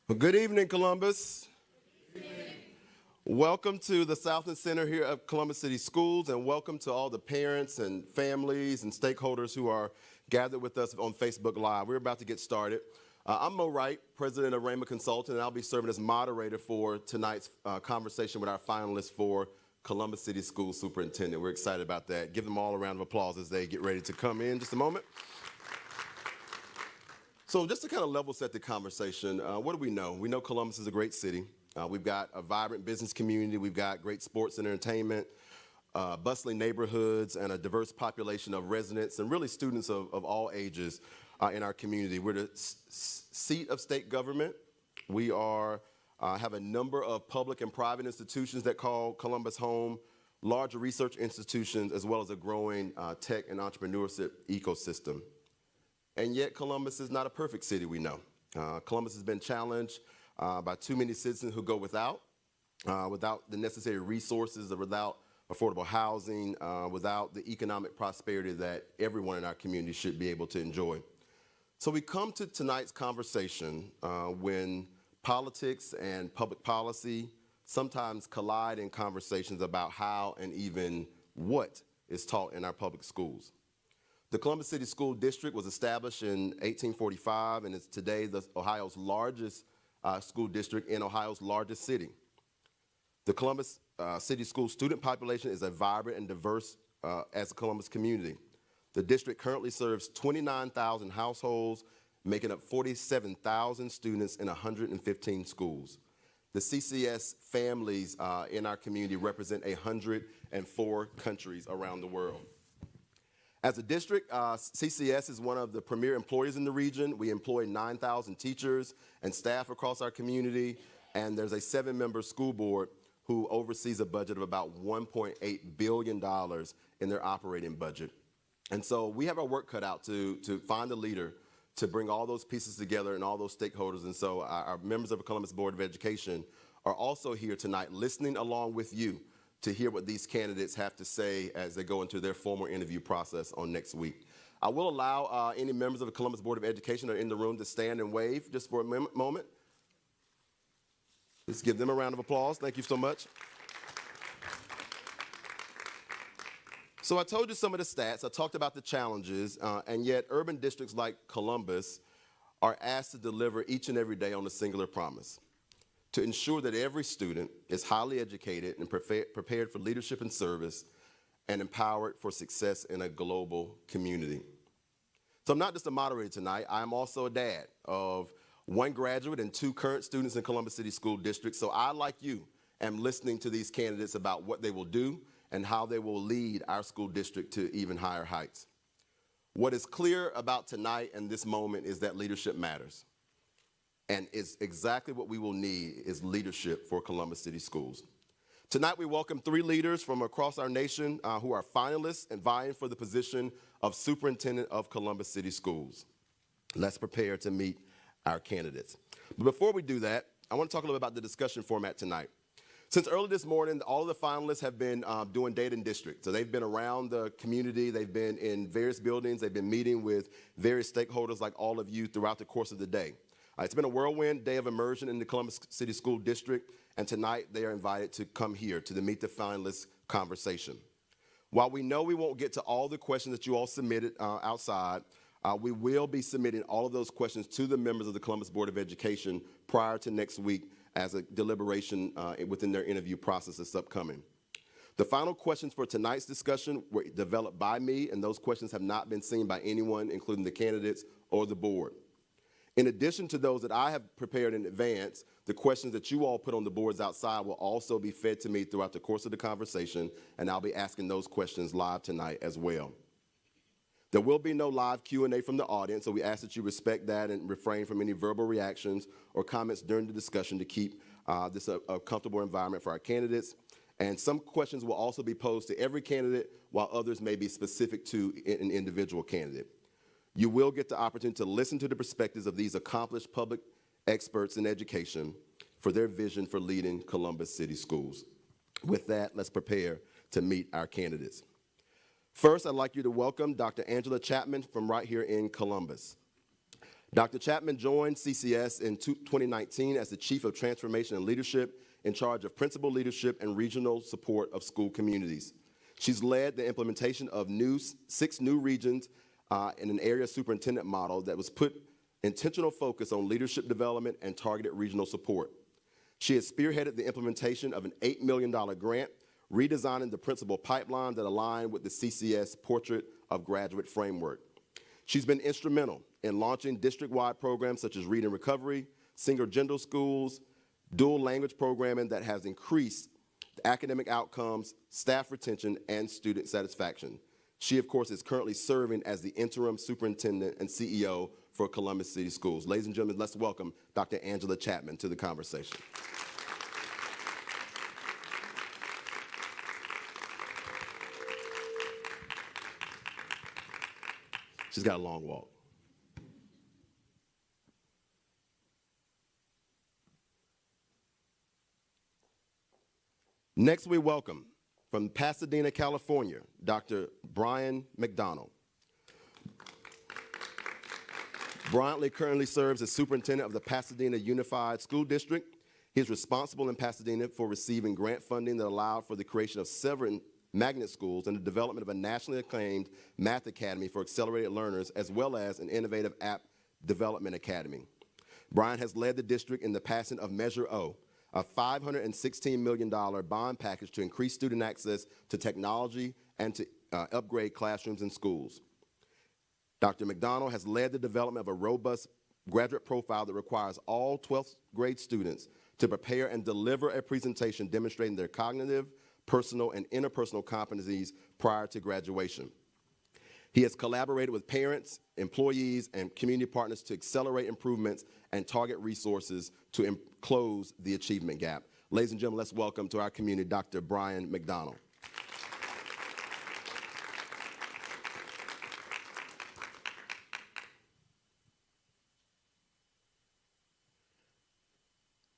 Well, good evening, Columbus. Welcome to the Southland Center here at Columbus City Schools, and welcome to all the parents and families and stakeholders who are gathered with us on Facebook Live. We're about to get started. I'm Mo Wright, president of Rhema Consulting, and I'll be serving as moderator for tonight's conversation with our finalists for Columbus City School Superintendent. We're excited about that. Give them all a round of applause as they get ready to come in just a moment. So just to kind of level set the conversation, what do we know? We know Columbus is a great city. We've got a vibrant business community. We've got great sports and entertainment, bustling neighborhoods, and a diverse population of residents and really students of all ages in our community. We're the seat of state government. We have a number of public and private institutions that call Columbus home, larger research institutions, as well as a growing tech and entrepreneurship ecosystem. And yet Columbus is not a perfect city, we know. Columbus has been challenged by too many citizens who go without the necessary resources, or without affordable housing, without the economic prosperity that everyone in our community should be able to enjoy. So we come to tonight's conversation when politics and public policy sometimes collide in conversations about how and even what is taught in our public schools. The Columbus City School District was established in 1845 and is today Ohio's largest school district in Ohio's largest city. The Columbus City School student population is as vibrant and diverse as the Columbus community. The district currently serves 29,000 households, making up 47,000 students in 115 schools. The CCS families in our community represent 104 countries around the world. As a district, CCS is one of the premier employers in the region. We employ 9,000 teachers and staff across our community, and there's a 7-member school board who oversees a budget of about $1.8 billion in their operating budget. And so we have our work cut out to find a leader to bring all those pieces together and all those stakeholders. And so our members of the Columbus Board of Education are also here tonight listening along with you to hear what these candidates have to say as they go into their formal interview process on next week. I will allow any members of the Columbus Board of Education that are in the room to stand and wave just for a moment. Let's give them a round of applause. Thank you so much. So I told you some of the stats. I talked about the challenges, and yet urban districts like Columbus are asked to deliver each and every day on a singular promise: to ensure that every student is highly educated and prepared for leadership and service, and empowered for success in a global community. So I'm not just a moderator tonight, I'm also a dad of 1 graduate and 2 current students in Columbus City School District. So I, like you, am listening to these candidates about what they will do and how they will lead our school district to even higher heights. What is clear about tonight and this moment is that leadership matters. And it's exactly what we will need is leadership for Columbus City Schools. Tonight we welcome 3 leaders from across our nation who are finalists and vying for the position of Superintendent of Columbus City Schools. Let's prepare to meet our candidates. But before we do that, I want to talk a little bit about the discussion format tonight. Since early this morning, all of the finalists have been doing data in district. So they've been around the community, they've been in various buildings, they've been meeting with various stakeholders like all of you throughout the course of the day. It's been a whirlwind day of immersion in the Columbus City School District, and tonight they are invited to come here to the Meet the Finalists conversation. While we know we won't get to all the questions that you all submitted outside, we will be submitting all of those questions to the members of the Columbus Board of Education prior to next week as a deliberation within their interview process that's upcoming. The final questions for tonight's discussion were developed by me, and those questions have not been seen by anyone, including the candidates or the board. In addition to those that I have prepared in advance, the questions that you all put on the boards outside will also be fed to me throughout the course of the conversation, and I'll be asking those questions live tonight as well. There will be no live Q&A from the audience, so we ask that you respect that and refrain from any verbal reactions or comments during the discussion to keep this a comfortable environment for our candidates. And some questions will also be posed to every candidate, while others may be specific to an individual candidate. You will get the opportunity to listen to the perspectives of these accomplished public experts in education for their vision for leading Columbus City Schools. With that, let's prepare to meet our candidates. First, I'd like you to welcome Dr. Angela Chapman from right here in Columbus. Dr. Chapman joined CCS in 2019 as the Chief of Transformation and Leadership in charge of principal leadership and regional support of school communities. She's led the implementation of 6 new regions in an area superintendent model that was put intentional focus on leadership development and targeted regional support. She has spearheaded the implementation of an $8 million grant, redesigning the principal pipeline that aligned with the CCS Portrait of Graduate framework. She's been instrumental in launching district-wide programs such as Read and Recovery, single-gender schools, dual language programming that has increased academic outcomes, staff retention, and student satisfaction. She, of course, is currently serving as the interim superintendent and CEO for Columbus City Schools. Ladies and gentlemen, let's welcome Dr. Angela Chapman to the conversation. She's got a long walk. Next, we welcome from Pasadena, California, Dr. Brian McDonald. Brian currently serves as superintendent of the Pasadena Unified School District. He is responsible in Pasadena for receiving grant funding that allowed for the creation of several magnet schools and the development of a nationally acclaimed math academy for accelerated learners, as well as an innovative app development academy. Brian has led the district in the passing of Measure O, a $516 million bond package to increase student access to technology and to upgrade classrooms and schools. Dr. McDonald has led the development of a robust graduate profile that requires all 12th grade students to prepare and deliver a presentation demonstrating their cognitive, personal, and interpersonal competencies prior to graduation. He has collaborated with parents, employees, and community partners to accelerate improvements and target resources to close the achievement gap. Ladies and gentlemen, let's welcome to our community Dr. Brian McDonald.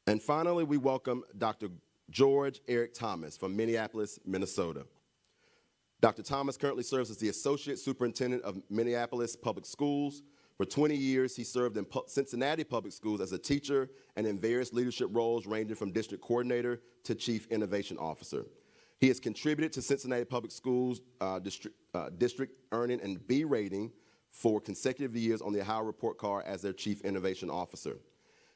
And finally, we welcome Dr. George Eric Thomas from Minneapolis, Minnesota. Dr. Thomas currently serves as the Associate Superintendent of Minneapolis Public Schools. For 20 years, he served in Cincinnati Public Schools as a teacher and in various leadership roles ranging from district coordinator to chief innovation officer. He has contributed to Cincinnati Public Schools district earning an B rating for consecutive years on the Ohio Report Card as their chief innovation officer.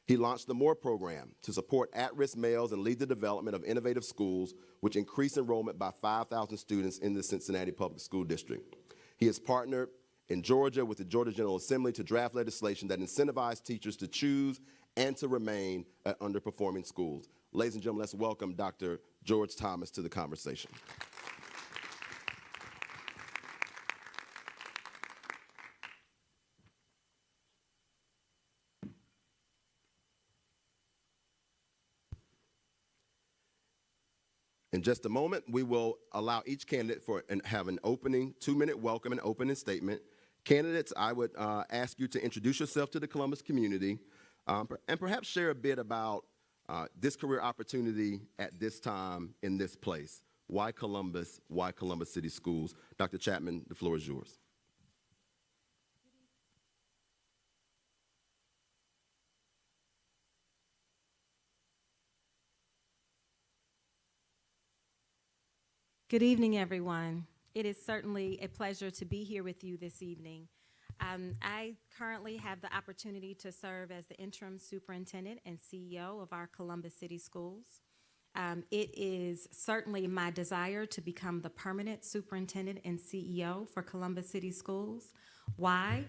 He launched the MORE program to support at-risk males and lead the development of innovative schools, which increased enrollment by 5,000 students in the Cincinnati Public School District. He has partnered in Georgia with the Georgia General Assembly to draft legislation that incentivizes teachers to choose and to remain at underperforming schools. Ladies and gentlemen, let's welcome Dr. George Thomas to the conversation. In just a moment, we will allow each candidate and have an opening 2-minute welcome and opening statement. Candidates, I would ask you to introduce yourself to the Columbus community and perhaps share a bit about this career opportunity at this time in this place. Why Columbus City Schools? Dr. Chapman, the floor is yours. Good evening, everyone. It is certainly a pleasure to be here with you this evening. I currently have the opportunity to serve as the interim superintendent and CEO of our Columbus City Schools. It is certainly my desire to become the permanent superintendent and CEO for Columbus City Schools. Why?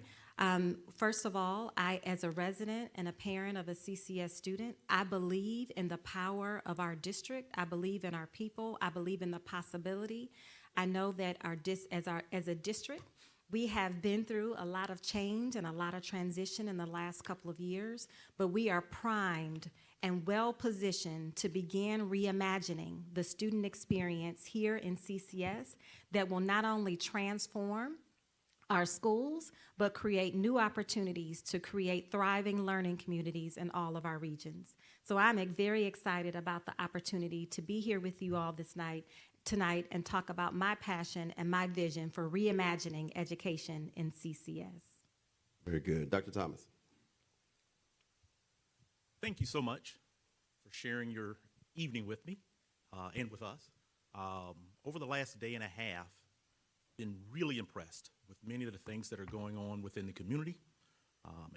First of all, as a resident and a parent of a CCS student, I believe in the power of our district. I believe in our people. I believe in the possibility. I know that as a district, we have been through a lot of change and a lot of transition in the last couple of years, but we are primed and well positioned to begin reimagining the student experience here in CCS that will not only transform our schools, but create new opportunities to create thriving learning communities in all of our regions. So I'm very excited about the opportunity to be here with you all tonight and talk about my passion and my vision for reimagining education in CCS. Very good. Dr. Thomas. Thank you so much for sharing your evening with me and with us. Over the last day and a half, been really impressed with many of the things that are going on within the community.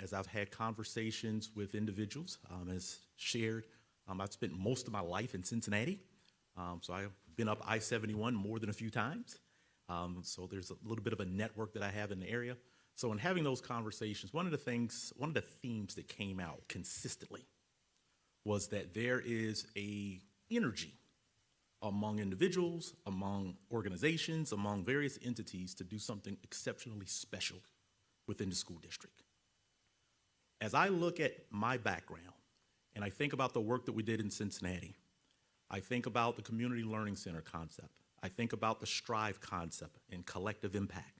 As I've had conversations with individuals, as shared, I've spent most of my life in Cincinnati, so I've been up I-71 more than a few times. So there's a little bit of a network that I have in the area. So in having those conversations, one of the themes that came out consistently was that there is a energy among individuals, among organizations, among various entities to do something exceptionally special within the school district. As I look at my background and I think about the work that we did in Cincinnati, I think about the Community Learning Center concept. I think about the Strive concept and collective impact.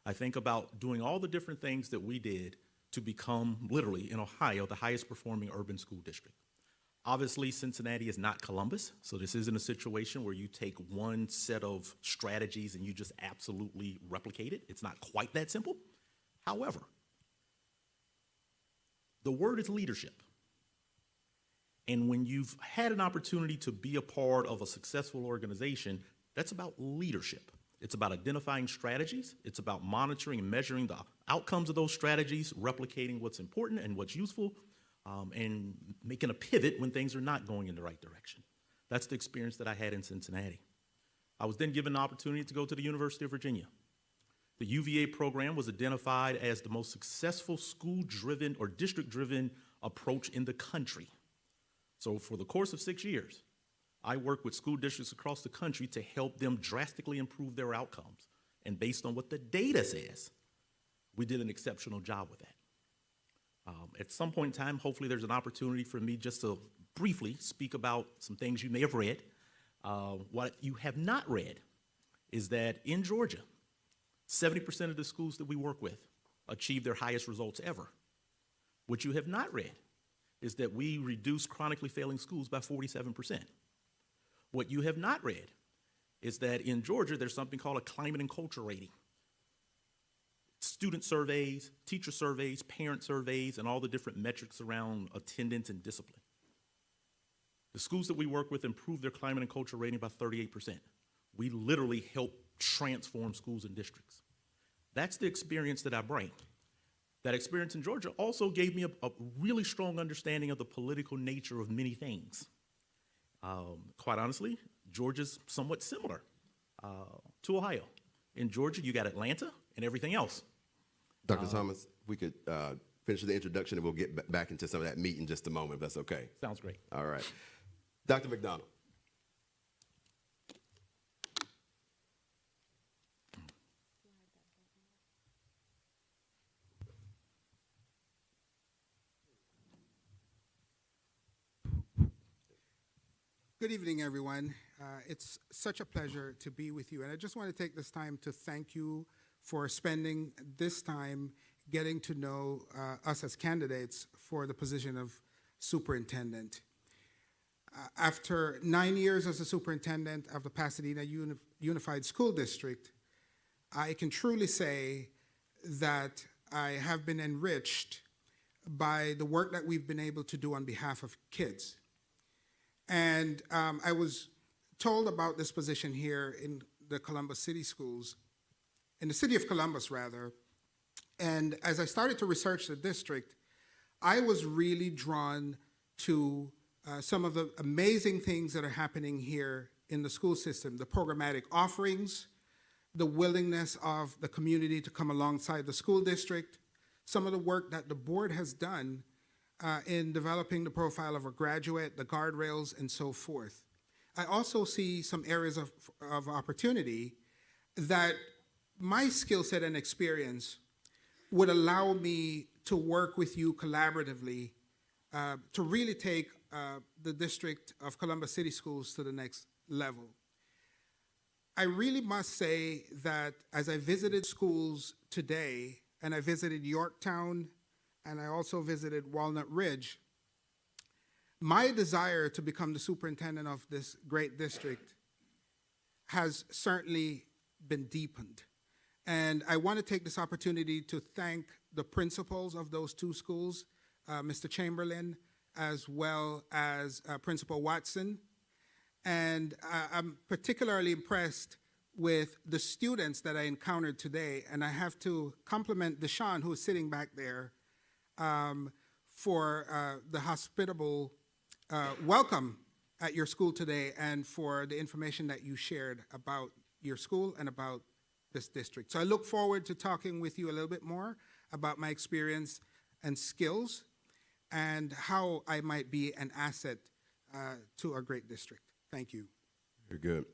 I think about doing all the different things that we did to become, literally, in Ohio, the highest performing urban school district. Obviously, Cincinnati is not Columbus, so this isn't a situation where you take one set of strategies and you just absolutely replicate it. It's not quite that simple. However, the word is leadership. And when you've had an opportunity to be a part of a successful organization, that's about leadership. It's about identifying strategies. It's about monitoring and measuring the outcomes of those strategies, replicating what's important and what's useful, and making a pivot when things are not going in the right direction. That's the experience that I had in Cincinnati. I was then given an opportunity to go to the University of Virginia. The UVA program was identified as the most successful school-driven or district-driven approach in the country. So for the course of 6 years, I worked with school districts across the country to help them drastically improve their outcomes. And based on what the data says, we did an exceptional job with that. At some point in time, hopefully there's an opportunity for me just to briefly speak about some things you may have read. What you have not read is that in Georgia, 70% of the schools that we work with achieve their highest results ever. What you have not read is that we reduce chronically failing schools by 47%. What you have not read is that in Georgia, there's something called a climate and culture rating. Student surveys, teacher surveys, parent surveys, and all the different metrics around attendance and discipline. The schools that we work with improve their climate and culture rating by 38%. We literally help transform schools and districts. That's the experience that I bring. That experience in Georgia also gave me a really strong understanding of the political nature of many things. Quite honestly, Georgia's somewhat similar to Ohio. In Georgia, you got Atlanta and everything else. Dr. Thomas, we could finish the introduction and we'll get back into some of that meat in just a moment, if that's okay. Sounds great. All right. Dr. McDonald. Good evening, everyone. It's such a pleasure to be with you. And I just want to take this time to thank you for spending this time getting to know us as candidates for the position of superintendent. After 9 years as a superintendent of the Pasadena Unified School District, I can truly say that I have been enriched by the work that we've been able to do on behalf of kids. And I was told about this position here in the Columbus City Schools, in the city of Columbus, rather. And as I started to research the district, I was really drawn to some of the amazing things that are happening here in the school system, the programmatic offerings, the willingness of the community to come alongside the school district, some of the work that the board has done in developing the profile of a graduate, the guardrails, and so forth. I also see some areas of opportunity that my skill set and experience would allow me to work with you collaboratively to really take the District of Columbus City Schools to the next level. I really must say that as I visited schools today, and I visited Yorktown, and I also visited Walnut Ridge, my desire to become the superintendent of this great district has certainly been deepened. And I want to take this opportunity to thank the principals of those two schools, Mr. Chamberlain as well as Principal Watson. And I'm particularly impressed with the students that I encountered today. And I have to compliment Deshaun, who is sitting back there, for the hospitable welcome at your school today and for the information that you shared about your school and about this district. So I look forward to talking with you a little bit more about my experience and skills and how I might be an asset to our great district. Thank you. Very good.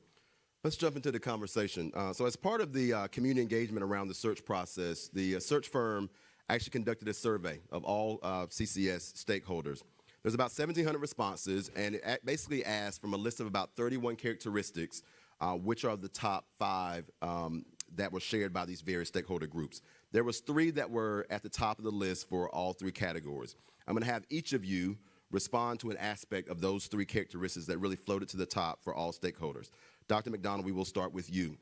Let's jump into the conversation. So as part of the community engagement around the search process, the search firm actually conducted a survey of all CCS stakeholders. There's about 1,700 responses, and it basically asked from a list of about 31 characteristics, which are the top 5 that were shared by these various stakeholder groups. There was 3 that were at the top of the list for all 3 categories. I'm going to have each of you respond to an aspect of those 3 characteristics that really floated to the top for all stakeholders. Dr. McDonald, we will start with you.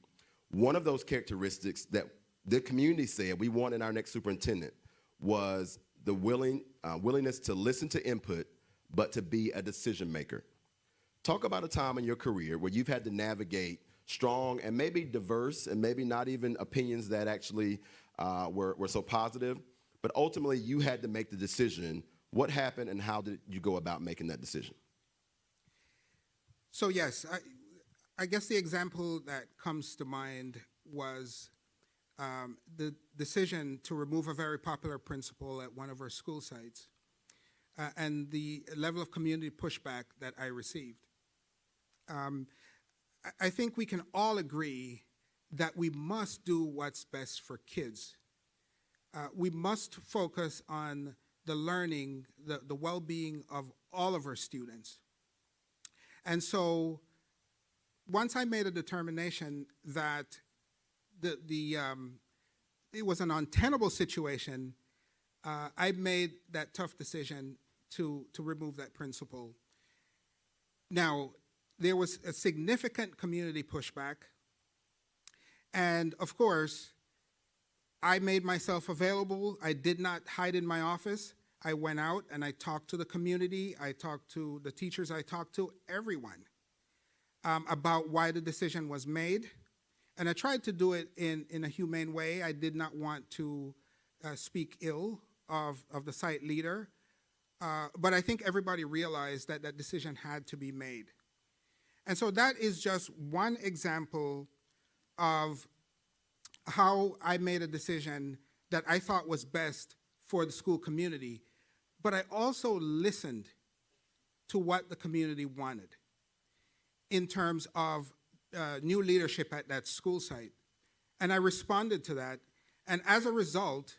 One of those characteristics that the community said we want in our next superintendent was the willingness to listen to input, but to be a decision maker. Talk about a time in your career where you've had to navigate strong and maybe diverse and maybe not even opinions that actually were so positive, but ultimately you had to make the decision. What happened and how did you go about making that decision? So yes, I guess the example that comes to mind was the decision to remove a very popular principal at one of our school sites and the level of community pushback that I received. I think we can all agree that we must do what's best for kids. We must focus on the learning, the well-being of all of our students. And so once I made a determination that it was an untenable situation, I made that tough decision to remove that principal. Now, there was a significant community pushback, and of course, I made myself available. I did not hide in my office. I went out and I talked to the community. I talked to the teachers. I talked to everyone about why the decision was made. And I tried to do it in a humane way. I did not want to speak ill of the site leader. But I think everybody realized that that decision had to be made. And so that is just one example of how I made a decision that I thought was best for the school community. But I also listened to what the community wanted in terms of new leadership at that school site. And I responded to that. And as a result,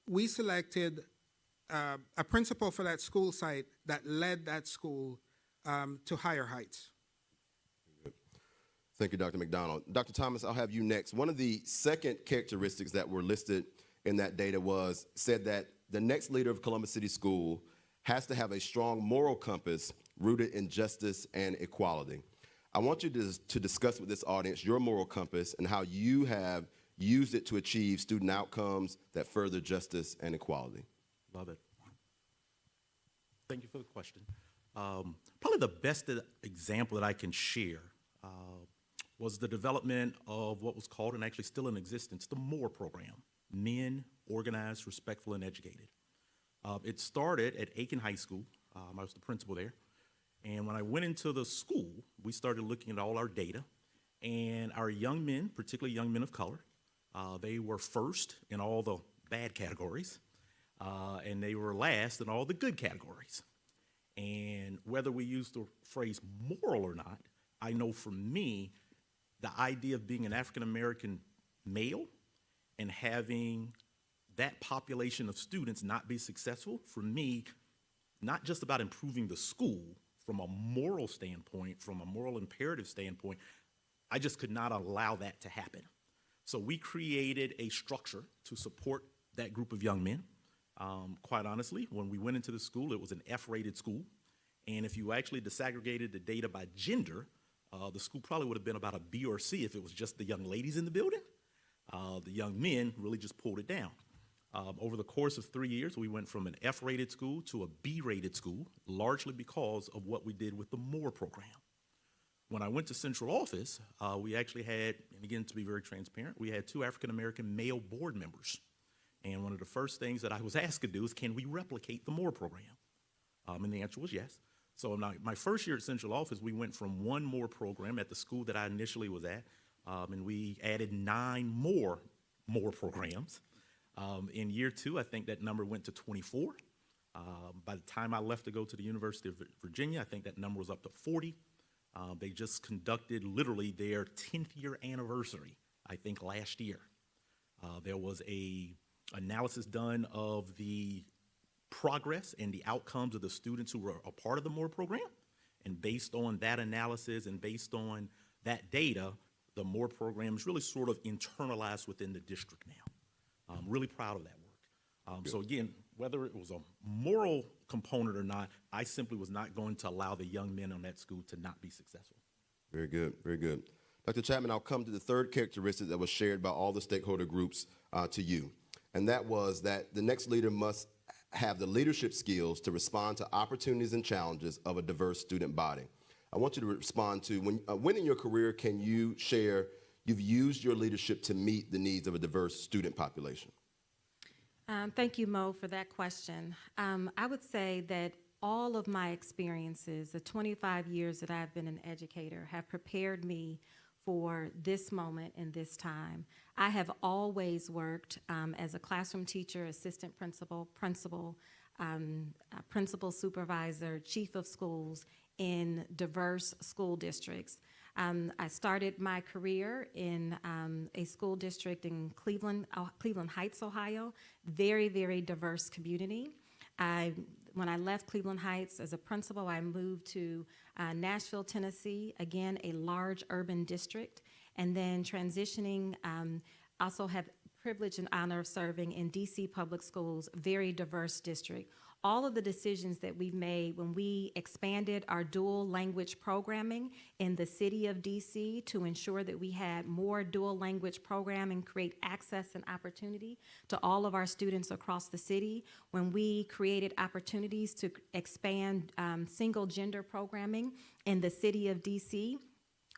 we selected a principal for that school site that led that school to higher heights. Thank you, Dr. McDonald. Dr. Thomas, I'll have you next. One of the second characteristics that were listed in that data said that the next leader of Columbus City School has to have a strong moral compass rooted in justice and equality. I want you to discuss with this audience your moral compass and how you have used it to achieve student outcomes that further justice and equality. Love it. Thank you for the question. Probably the best example that I can share was the development of what was called, and actually still in existence, the MORE program, Men, Organized, Respectful, and Educated. It started at Aiken High School. I was the principal there. And when I went into the school, we started looking at all our data. And our young men, particularly young men of color, they were first in all the bad categories, and they were last in all the good categories. And whether we use the phrase moral or not, I know for me, the idea of being an African-American male and having that population of students not be successful, for me, not just about improving the school from a moral standpoint, from a moral imperative standpoint, I just could not allow that to happen. So we created a structure to support that group of young men. Quite honestly, when we went into the school, it was an F-rated school. And if you actually disaggregated the data by gender, the school probably would have been about a B or C if it was just the young ladies in the building. The young men really just pulled it down. Over the course of 3 years, we went from an F-rated school to a B-rated school, largely because of what we did with the MORE program. When I went to central office, we actually had, and again, to be very transparent, we had 2 African-American male board members. And one of the first things that I was asked to do is, can we replicate the MORE program? And the answer was yes. So my first year at central office, we went from 1 MORE program at the school that I initially was at, and we added 9 more MORE programs. In year 2, I think that number went to 24. By the time I left to go to the University of Virginia, I think that number was up to 40. They just conducted literally their 10th year anniversary, I think last year. There was a analysis done of the progress and the outcomes of the students who were a part of the MORE program. And based on that analysis and based on that data, the MORE program is really sort of internalized within the district now. I'm really proud of that work. So again, whether it was a moral component or not, I simply was not going to allow the young men on that school to not be successful. Very good, very good. Dr. Chapman, I'll come to the third characteristic that was shared by all the stakeholder groups to you, and that was that the next leader must have the leadership skills to respond to opportunities and challenges of a diverse student body. I want you to respond to, when in your career can you share you've used your leadership to meet the needs of a diverse student population? Thank you, Mo, for that question. I would say that all of my experiences, the 25 years that I've been an educator, have prepared me for this moment and this time. I have always worked as a classroom teacher, assistant principal, principal supervisor, chief of schools in diverse school districts. I started my career in a school district in Cleveland Heights, Ohio, very, very diverse community. When I left Cleveland Heights as a principal, I moved to Nashville, Tennessee, again, a large urban district, and then transitioning, also have privilege and honor of serving in DC Public Schools, very diverse district. All of the decisions that we've made when we expanded our dual language programming in the city of DC to ensure that we had more dual language programming, create access and opportunity to all of our students across the city, when we created opportunities to expand single gender programming in the city of DC,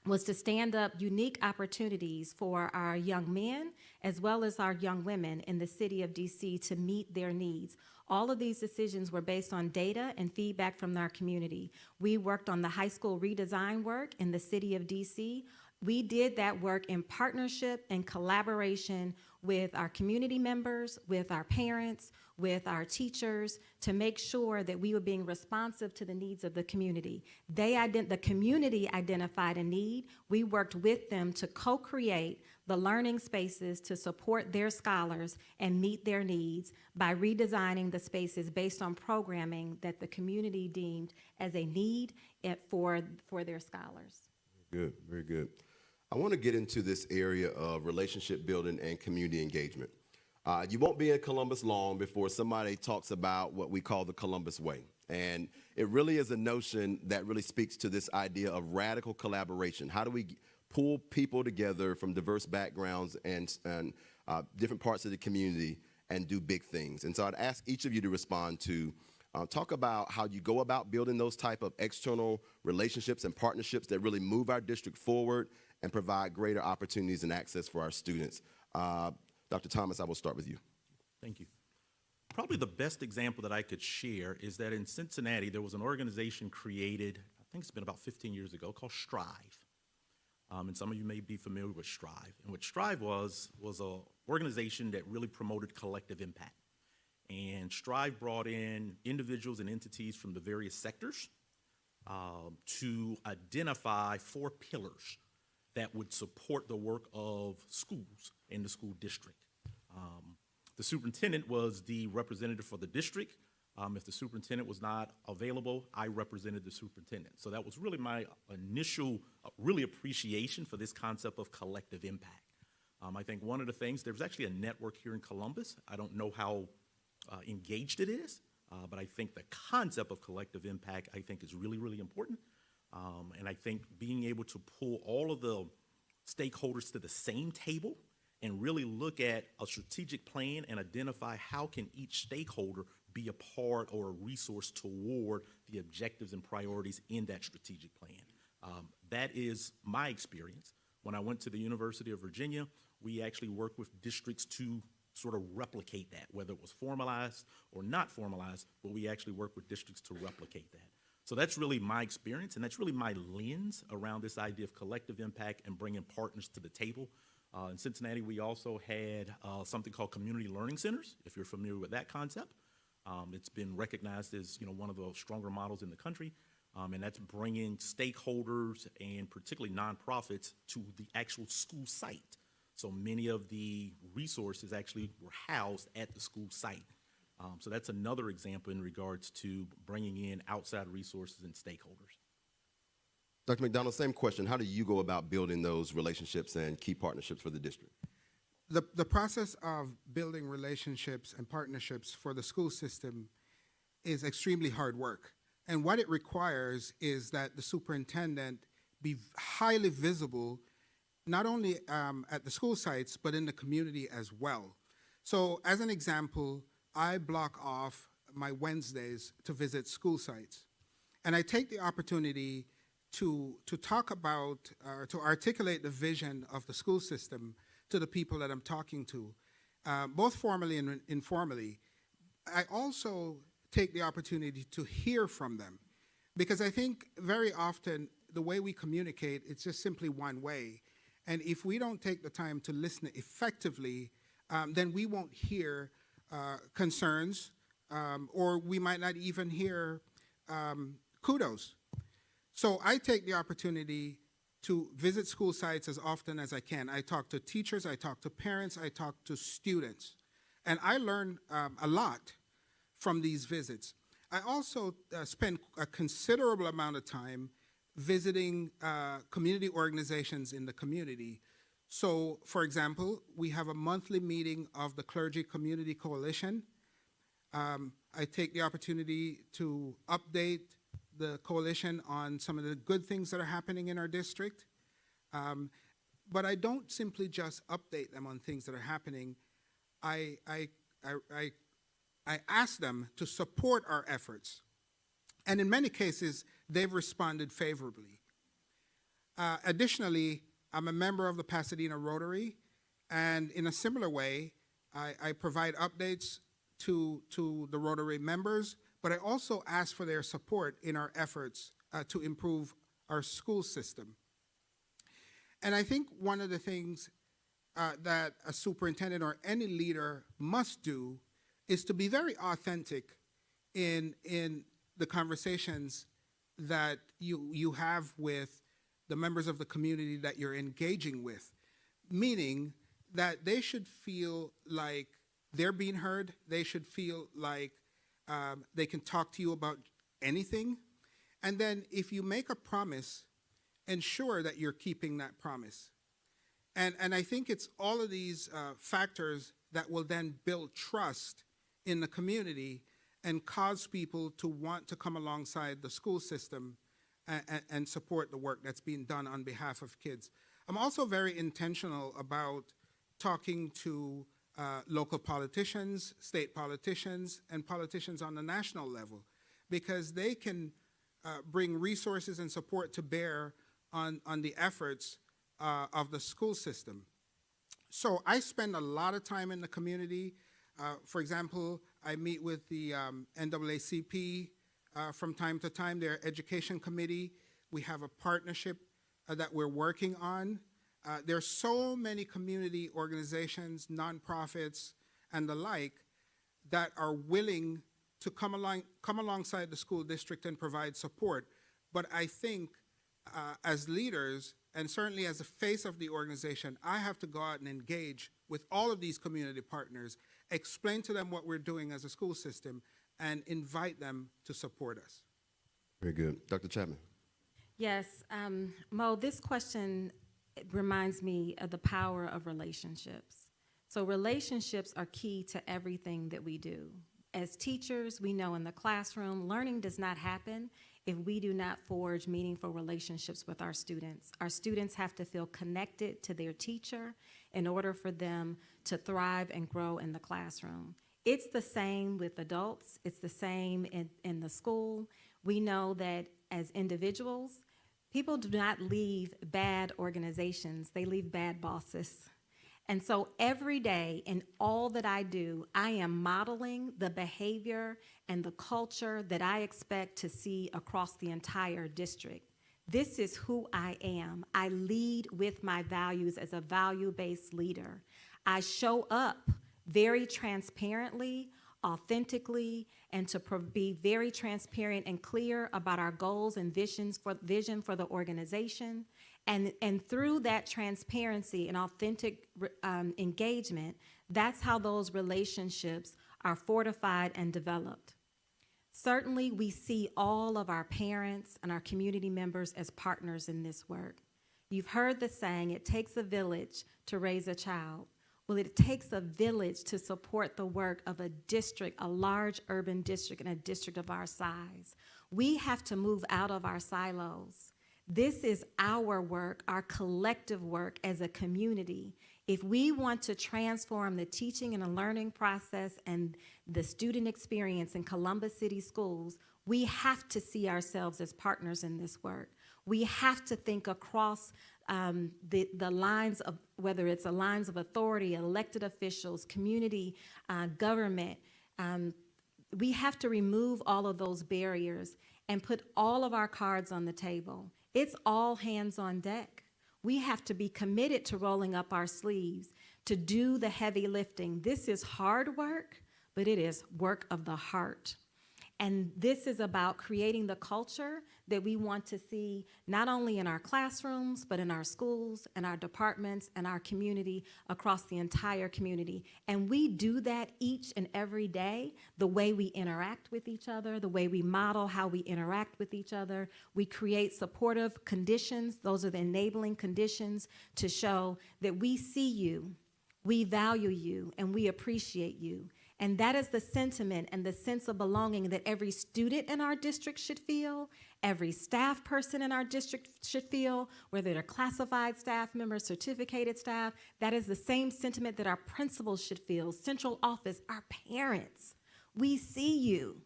was to stand up unique opportunities for our young men as well as our young women in the city of DC to meet their needs. All of these decisions were based on data and feedback from our community. We worked on the high school redesign work in the city of DC. We did that work in partnership and collaboration with our community members, with our parents, with our teachers, to make sure that we were being responsive to the needs of the community. The community identified a need. We worked with them to co-create the learning spaces to support their scholars and meet their needs by redesigning the spaces based on programming that the community deemed as a need for their scholars. Good, very good. I want to get into this area of relationship building and community engagement. You won't be in Columbus long before somebody talks about what we call the Columbus Way. And it really is a notion that really speaks to this idea of radical collaboration. How do we pull people together from diverse backgrounds and different parts of the community and do big things? And so I'd ask each of you to respond to talk about how you go about building those type of external relationships and partnerships that really move our district forward and provide greater opportunities and access for our students. Dr. Thomas, I will start with you. Thank you. Probably the best example that I could share is that in Cincinnati, there was an organization created, I think it's been about 15 years ago, called Strive. And some of you may be familiar with Strive. And what Strive was an organization that really promoted collective impact. And Strive brought in individuals and entities from the various sectors to identify 4 pillars that would support the work of schools in the school district. The superintendent was the representative for the district. If the superintendent was not available, I represented the superintendent. So that was really my initial really appreciation for this concept of collective impact. I think one of the things, there's actually a network here in Columbus. I don't know how engaged it is, but I think the concept of collective impact, I think, is really, really important. And I think being able to pull all of the stakeholders to the same table and really look at a strategic plan and identify how can each stakeholder be a part or a resource toward the objectives and priorities in that strategic plan. That is my experience. When I went to the University of Virginia, we actually worked with districts to sort of replicate that, whether it was formalized or not formalized, but we actually work with districts to replicate that. So that's really my experience, and that's really my lens around this idea of collective impact and bringing partners to the table. In Cincinnati, we also had something called community learning centers, if you're familiar with that concept. It's been recognized as one of the stronger models in the country, and that's bringing stakeholders and particularly nonprofits to the actual school site. So many of the resources actually were housed at the school site. So that's another example in regards to bringing in outside resources and stakeholders. Dr. McDonald, same question. How do you go about building those relationships and key partnerships for the district? The process of building relationships and partnerships for the school system is extremely hard work. And what it requires is that the superintendent be highly visible, not only at the school sites, but in the community as well. So as an example, I block off my Wednesdays to visit school sites. And I take the opportunity to talk about, to articulate the vision of the school system to the people that I'm talking to, both formally and informally. I also take the opportunity to hear from them, because I think very often the way we communicate, it's just simply one way. And if we don't take the time to listen effectively, then we won't hear concerns, or we might not even hear kudos. So I take the opportunity to visit school sites as often as I can. I talk to teachers, I talk to parents, I talk to students. And I learn a lot from these visits. I also spend a considerable amount of time visiting community organizations in the community. So, for example, we have a monthly meeting of the Clergy Community Coalition. I take the opportunity to update the coalition on some of the good things that are happening in our district. But I don't simply just update them on things that are happening. I ask them to support our efforts. And in many cases, they've responded favorably. Additionally, I'm a member of the Pasadena Rotary, and in a similar way, I provide updates to the Rotary members, but I also ask for their support in our efforts to improve our school system. And I think one of the things that a superintendent or any leader must do is to be very authentic in the conversations that you have with the members of the community that you're engaging with, meaning that they should feel like they're being heard, they should feel like they can talk to you about anything, and then if you make a promise, ensure that you're keeping that promise. And I think it's all of these factors that will then build trust in the community and cause people to want to come alongside the school system and support the work that's being done on behalf of kids. I'm also very intentional about talking to local politicians, state politicians, and politicians on the national level, because they can bring resources and support to bear on the efforts of the school system. So I spend a lot of time in the community. For example, I meet with the NAACP from time to time, their education committee. We have a partnership that we're working on. There's so many community organizations, nonprofits, and the like that are willing to come alongside the school district and provide support. But I think as leaders, and certainly as the face of the organization, I have to go out and engage with all of these community partners, explain to them what we're doing as a school system, and invite them to support us. Very good. Dr. Chapman. Yes, Mo, this question reminds me of the power of relationships. So relationships are key to everything that we do. As teachers, we know in the classroom, learning does not happen if we do not forge meaningful relationships with our students. Our students have to feel connected to their teacher in order for them to thrive and grow in the classroom. It's the same with adults. It's the same in the school. We know that as individuals, people do not leave bad organizations. They leave bad bosses. And so every day in all that I do, I am modeling the behavior and the culture that I expect to see across the entire district. This is who I am. I lead with my values as a value-based leader. I show up very transparently, authentically, and to be very transparent and clear about our goals and vision for the organization. And through that transparency and authentic engagement, that's how those relationships are fortified and developed. Certainly, we see all of our parents and our community members as partners in this work. You've heard the saying, it takes a village to raise a child. Well, it takes a village to support the work of a district, a large urban district, and a district of our size. We have to move out of our silos. This is our work, our collective work as a community. If we want to transform the teaching and the learning process and the student experience in Columbus City schools, we have to see ourselves as partners in this work. We have to think across the lines of, whether it's the lines of authority, elected officials, community, government. We have to remove all of those barriers and put all of our cards on the table. It's all hands on deck. We have to be committed to rolling up our sleeves, to do the heavy lifting. This is hard work, but it is work of the heart. And this is about creating the culture that we want to see not only in our classrooms, but in our schools and our departments and our community, across the entire community. And we do that each and every day, the way we interact with each other, the way we model how we interact with each other. We create supportive conditions. Those are the enabling conditions to show that we see you, we value you, and we appreciate you. And that is the sentiment and the sense of belonging that every student in our district should feel, every staff person in our district should feel, whether they're classified staff members, certificated staff. That is the same sentiment that our principals should feel, central office, our parents. We see you.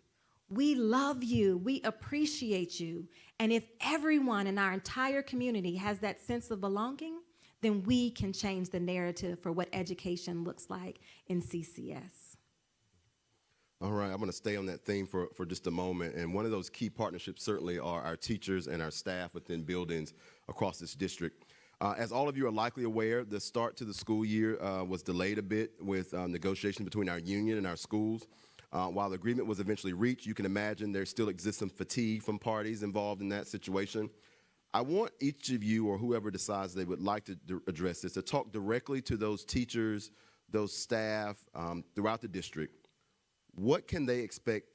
We love you. We appreciate you. And if everyone in our entire community has that sense of belonging, then we can change the narrative for what education looks like in CCS. All right, I'm going to stay on that theme for just a moment. And one of those key partnerships certainly are our teachers and our staff within buildings across this district. As all of you are likely aware, the start to the school year was delayed a bit with negotiations between our union and our schools. While the agreement was eventually reached, you can imagine there still exists some fatigue from parties involved in that situation. I want each of you, or whoever decides they would like to address this, to talk directly to those teachers, those staff throughout the district. What can they expect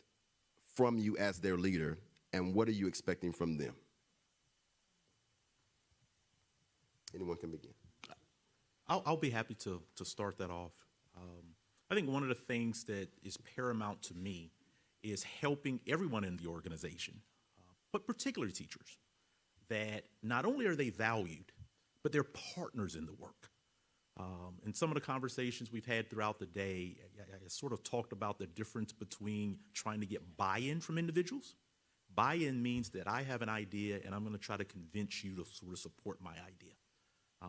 from you as their leader, and what are you expecting from them? Anyone can begin. I'll be happy to start that off. I think one of the things that is paramount to me is helping everyone in the organization, but particularly teachers, that not only are they valued, but they're partners in the work. In some of the conversations we've had throughout the day, I sort of talked about the difference between trying to get buy-in from individuals. Buy-in means that I have an idea and I'm going to try to convince you to sort of support my idea.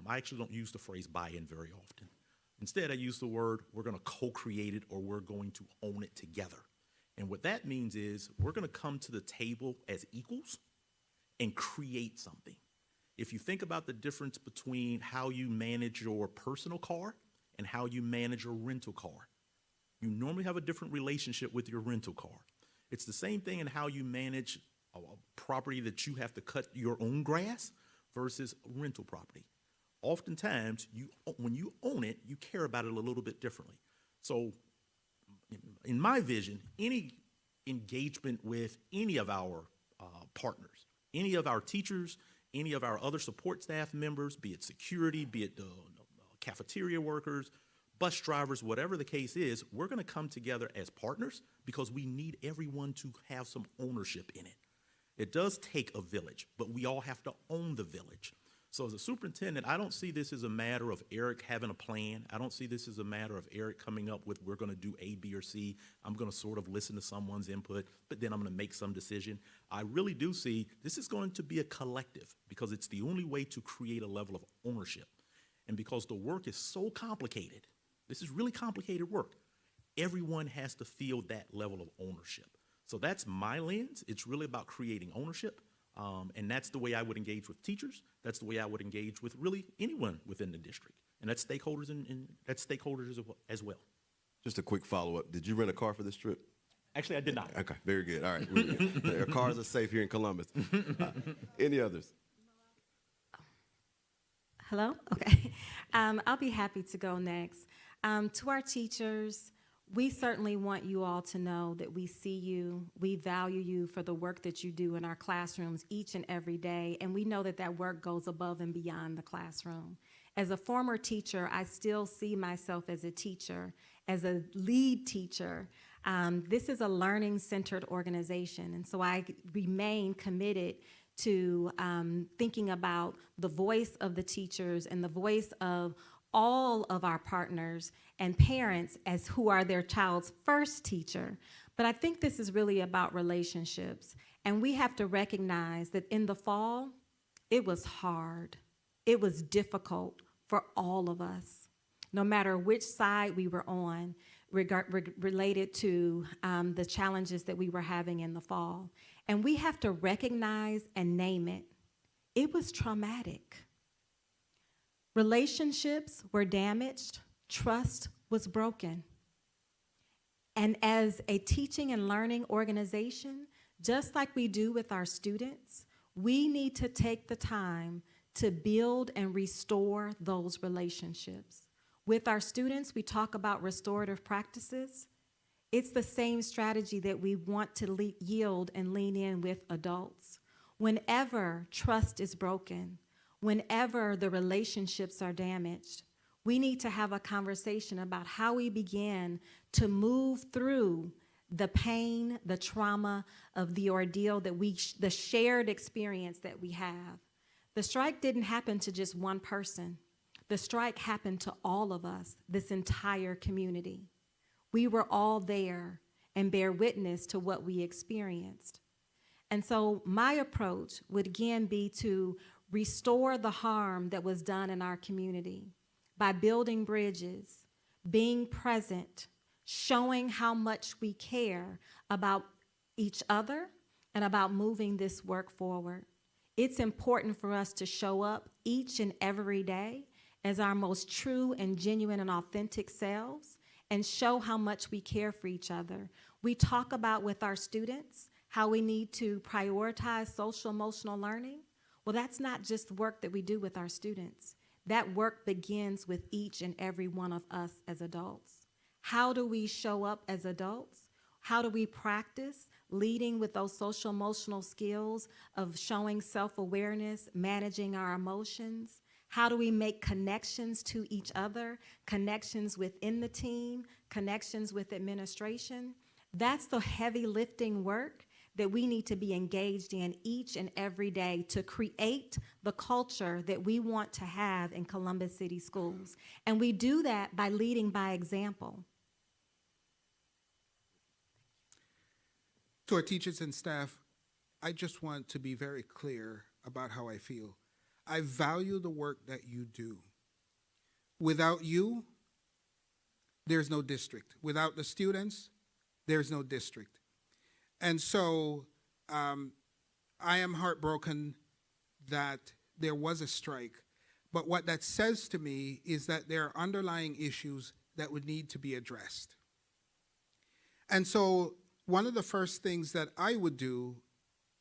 I actually don't use the phrase buy-in very often. Instead, I use the word we're going to co-create it, or we're going to own it together. And what that means is we're going to come to the table as equals and create something. If you think about the difference between how you manage your personal car and how you manage your rental car, you normally have a different relationship with your rental car. It's the same thing in how you manage a property that you have to cut your own grass versus rental property. Oftentimes, when you own it, you care about it a little bit differently. So in my vision, any engagement with any of our partners, any of our teachers, any of our other support staff members, be it security, be it the cafeteria workers, bus drivers, whatever the case is, we're going to come together as partners because we need everyone to have some ownership in it. It does take a village, but we all have to own the village. So as a superintendent, I don't see this as a matter of Eric having a plan. I don't see this as a matter of Eric coming up with, we're going to do A, B, or C. I'm going to sort of listen to someone's input, but then I'm going to make some decision. I really do see this is going to be a collective because it's the only way to create a level of ownership. And because the work is so complicated, this is really complicated work, everyone has to feel that level of ownership. So that's my lens. It's really about creating ownership. And that's the way I would engage with teachers. That's the way I would engage with really anyone within the district. And that's stakeholders and that's stakeholders as well. Just a quick follow-up. Did you rent a car for this trip? Actually, I did not. Okay, very good. All right. Our cars are safe here in Columbus. Any others? Hello? Okay. I'll be happy to go next. To our teachers, we certainly want you all to know that we see you, we value you for the work that you do in our classrooms each and every day, and we know that that work goes above and beyond the classroom. As a former teacher, I still see myself as a teacher, as a lead teacher. This is a learning-centered organization, and so I remain committed to thinking about the voice of the teachers and the voice of all of our partners and parents as who are their child's first teacher. But I think this is really about relationships. And we have to recognize that in the fall, it was hard. It was difficult for all of us, no matter which side we were on, related to the challenges that we were having in the fall. And we have to recognize and name it. It was traumatic. Relationships were damaged, trust was broken. And as a teaching and learning organization, just like we do with our students, we need to take the time to build and restore those relationships. With our students, we talk about restorative practices. It's the same strategy that we want to yield and lean in with adults. Whenever trust is broken, whenever the relationships are damaged, we need to have a conversation about how we begin to move through the pain, the trauma of the ordeal that the shared experience that we have. The strike didn't happen to just one person. The strike happened to all of us, this entire community. We were all there and bear witness to what we experienced. And so my approach would again be to restore the harm that was done in our community by building bridges, being present, showing how much we care about each other and about moving this work forward. It's important for us to show up each and every day as our most true and genuine and authentic selves and show how much we care for each other. We talk about with our students how we need to prioritize social-emotional learning. Well, that's not just work that we do with our students. That work begins with each and every one of us as adults. How do we show up as adults? How do we practice leading with those social-emotional skills of showing self-awareness, managing our emotions? How do we make connections to each other, connections within the team, connections with administration? That's the heavy lifting work that we need to be engaged in each and every day to create the culture that we want to have in Columbus City Schools. And we do that by leading by example. To our teachers and staff, I just want to be very clear about how I feel. I value the work that you do. Without you, there's no district. Without the students, there's no district. And so I am heartbroken that there was a strike. But what that says to me is that there are underlying issues that would need to be addressed. And so one of the first things that I would do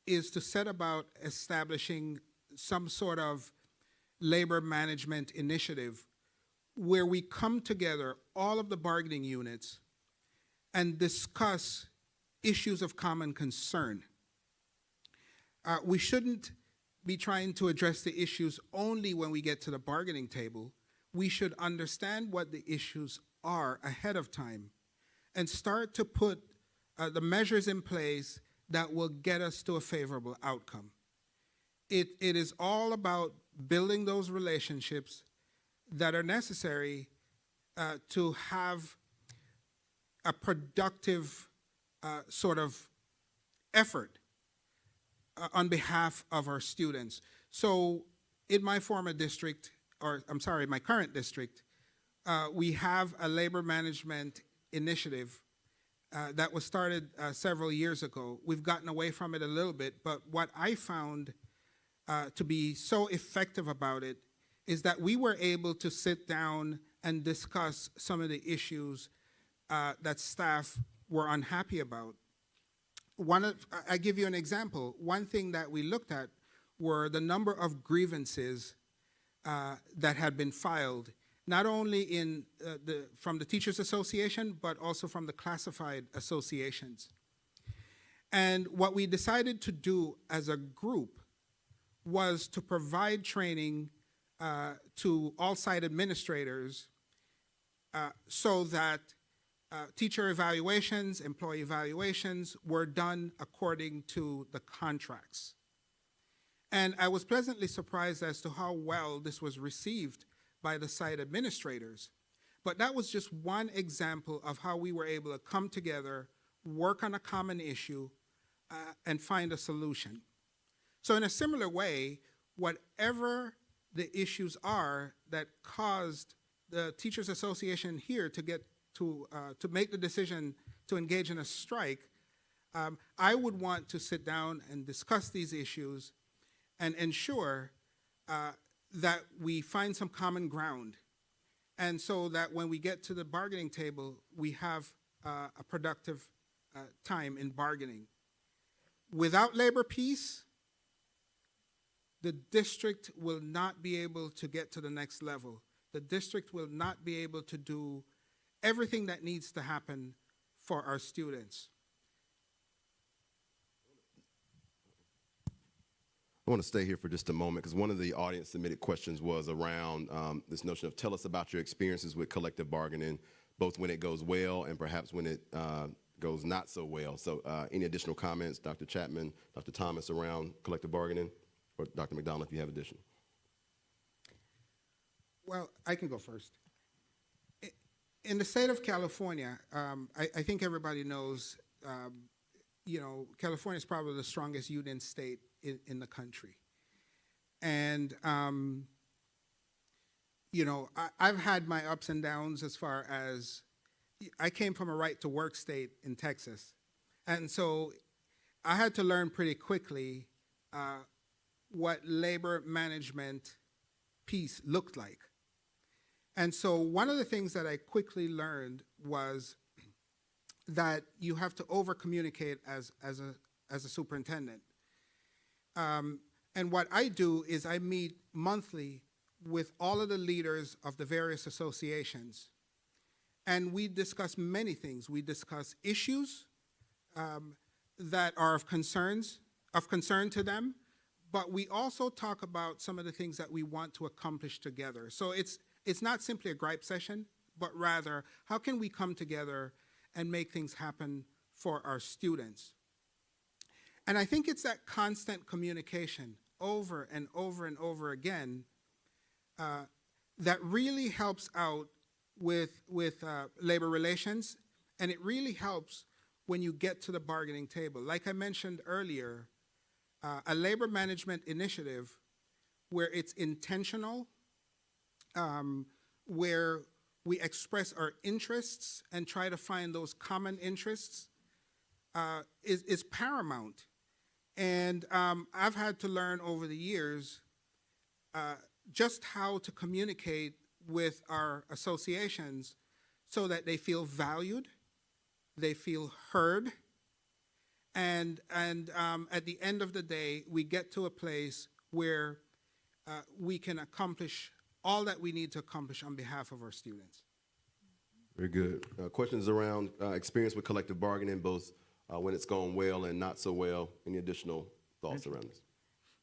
is to set about establishing some sort of labor management initiative where we come together, all of the bargaining units, and discuss issues of common concern. We shouldn't be trying to address the issues only when we get to the bargaining table. We should understand what the issues are ahead of time and start to put the measures in place that will get us to a favorable outcome. It is all about building those relationships that are necessary to have a productive sort of effort on behalf of our students. So in my former district, or I'm sorry, my current district, we have a labor management initiative that was started several years ago. We've gotten away from it a little bit, but what I found to be so effective about it is that we were able to sit down and discuss some of the issues that staff were unhappy about. I give you an example. One thing that we looked at were the number of grievances that had been filed, not only from the Teachers Association, but also from the classified associations. And what we decided to do as a group was to provide training to all site administrators so that teacher evaluations, employee evaluations were done according to the contracts. And I was pleasantly surprised as to how well this was received by the site administrators. But that was just one example of how we were able to come together, work on a common issue, and find a solution. So in a similar way, whatever the issues are that caused the Teachers Association here to make the decision to engage in a strike, I would want to sit down and discuss these issues and ensure that we find some common ground, and so that when we get to the bargaining table, we have a productive time in bargaining. Without labor peace, the district will not be able to get to the next level. The district will not be able to do everything that needs to happen for our students. I want to stay here for just a moment because one of the audience submitted questions was around this notion of tell us about your experiences with collective bargaining, both when it goes well and perhaps when it goes not so well. So any additional comments, Dr. Chapman, Dr. Thomas, around collective bargaining, or Dr. McDonald, if you have additional? Well, I can go first. In the state of California, I think everybody knows, California is probably the strongest union state in the country. And, I've had my ups and downs as far as, I came from a right-to-work state in Texas. And so I had to learn pretty quickly what labor management piece looked like. And so one of the things that I quickly learned was that you have to over-communicate as a superintendent. And what I do is I meet monthly with all of the leaders of the various associations. And we discuss many things. We discuss issues that are of concern to them, but we also talk about some of the things that we want to accomplish together. So it's not simply a gripe session, but rather, how can we come together and make things happen for our students? And I think it's that constant communication over and over and over again that really helps out with labor relations, and it really helps when you get to the bargaining table. Like I mentioned earlier, a labor management initiative where it's intentional, where we express our interests and try to find those common interests is paramount. And I've had to learn over the years just how to communicate with our associations so that they feel valued, they feel heard, and at the end of the day, we get to a place where we can accomplish all that we need to accomplish on behalf of our students. Very good. Questions around experience with collective bargaining, both when it's going well and not so well. Any additional thoughts around this?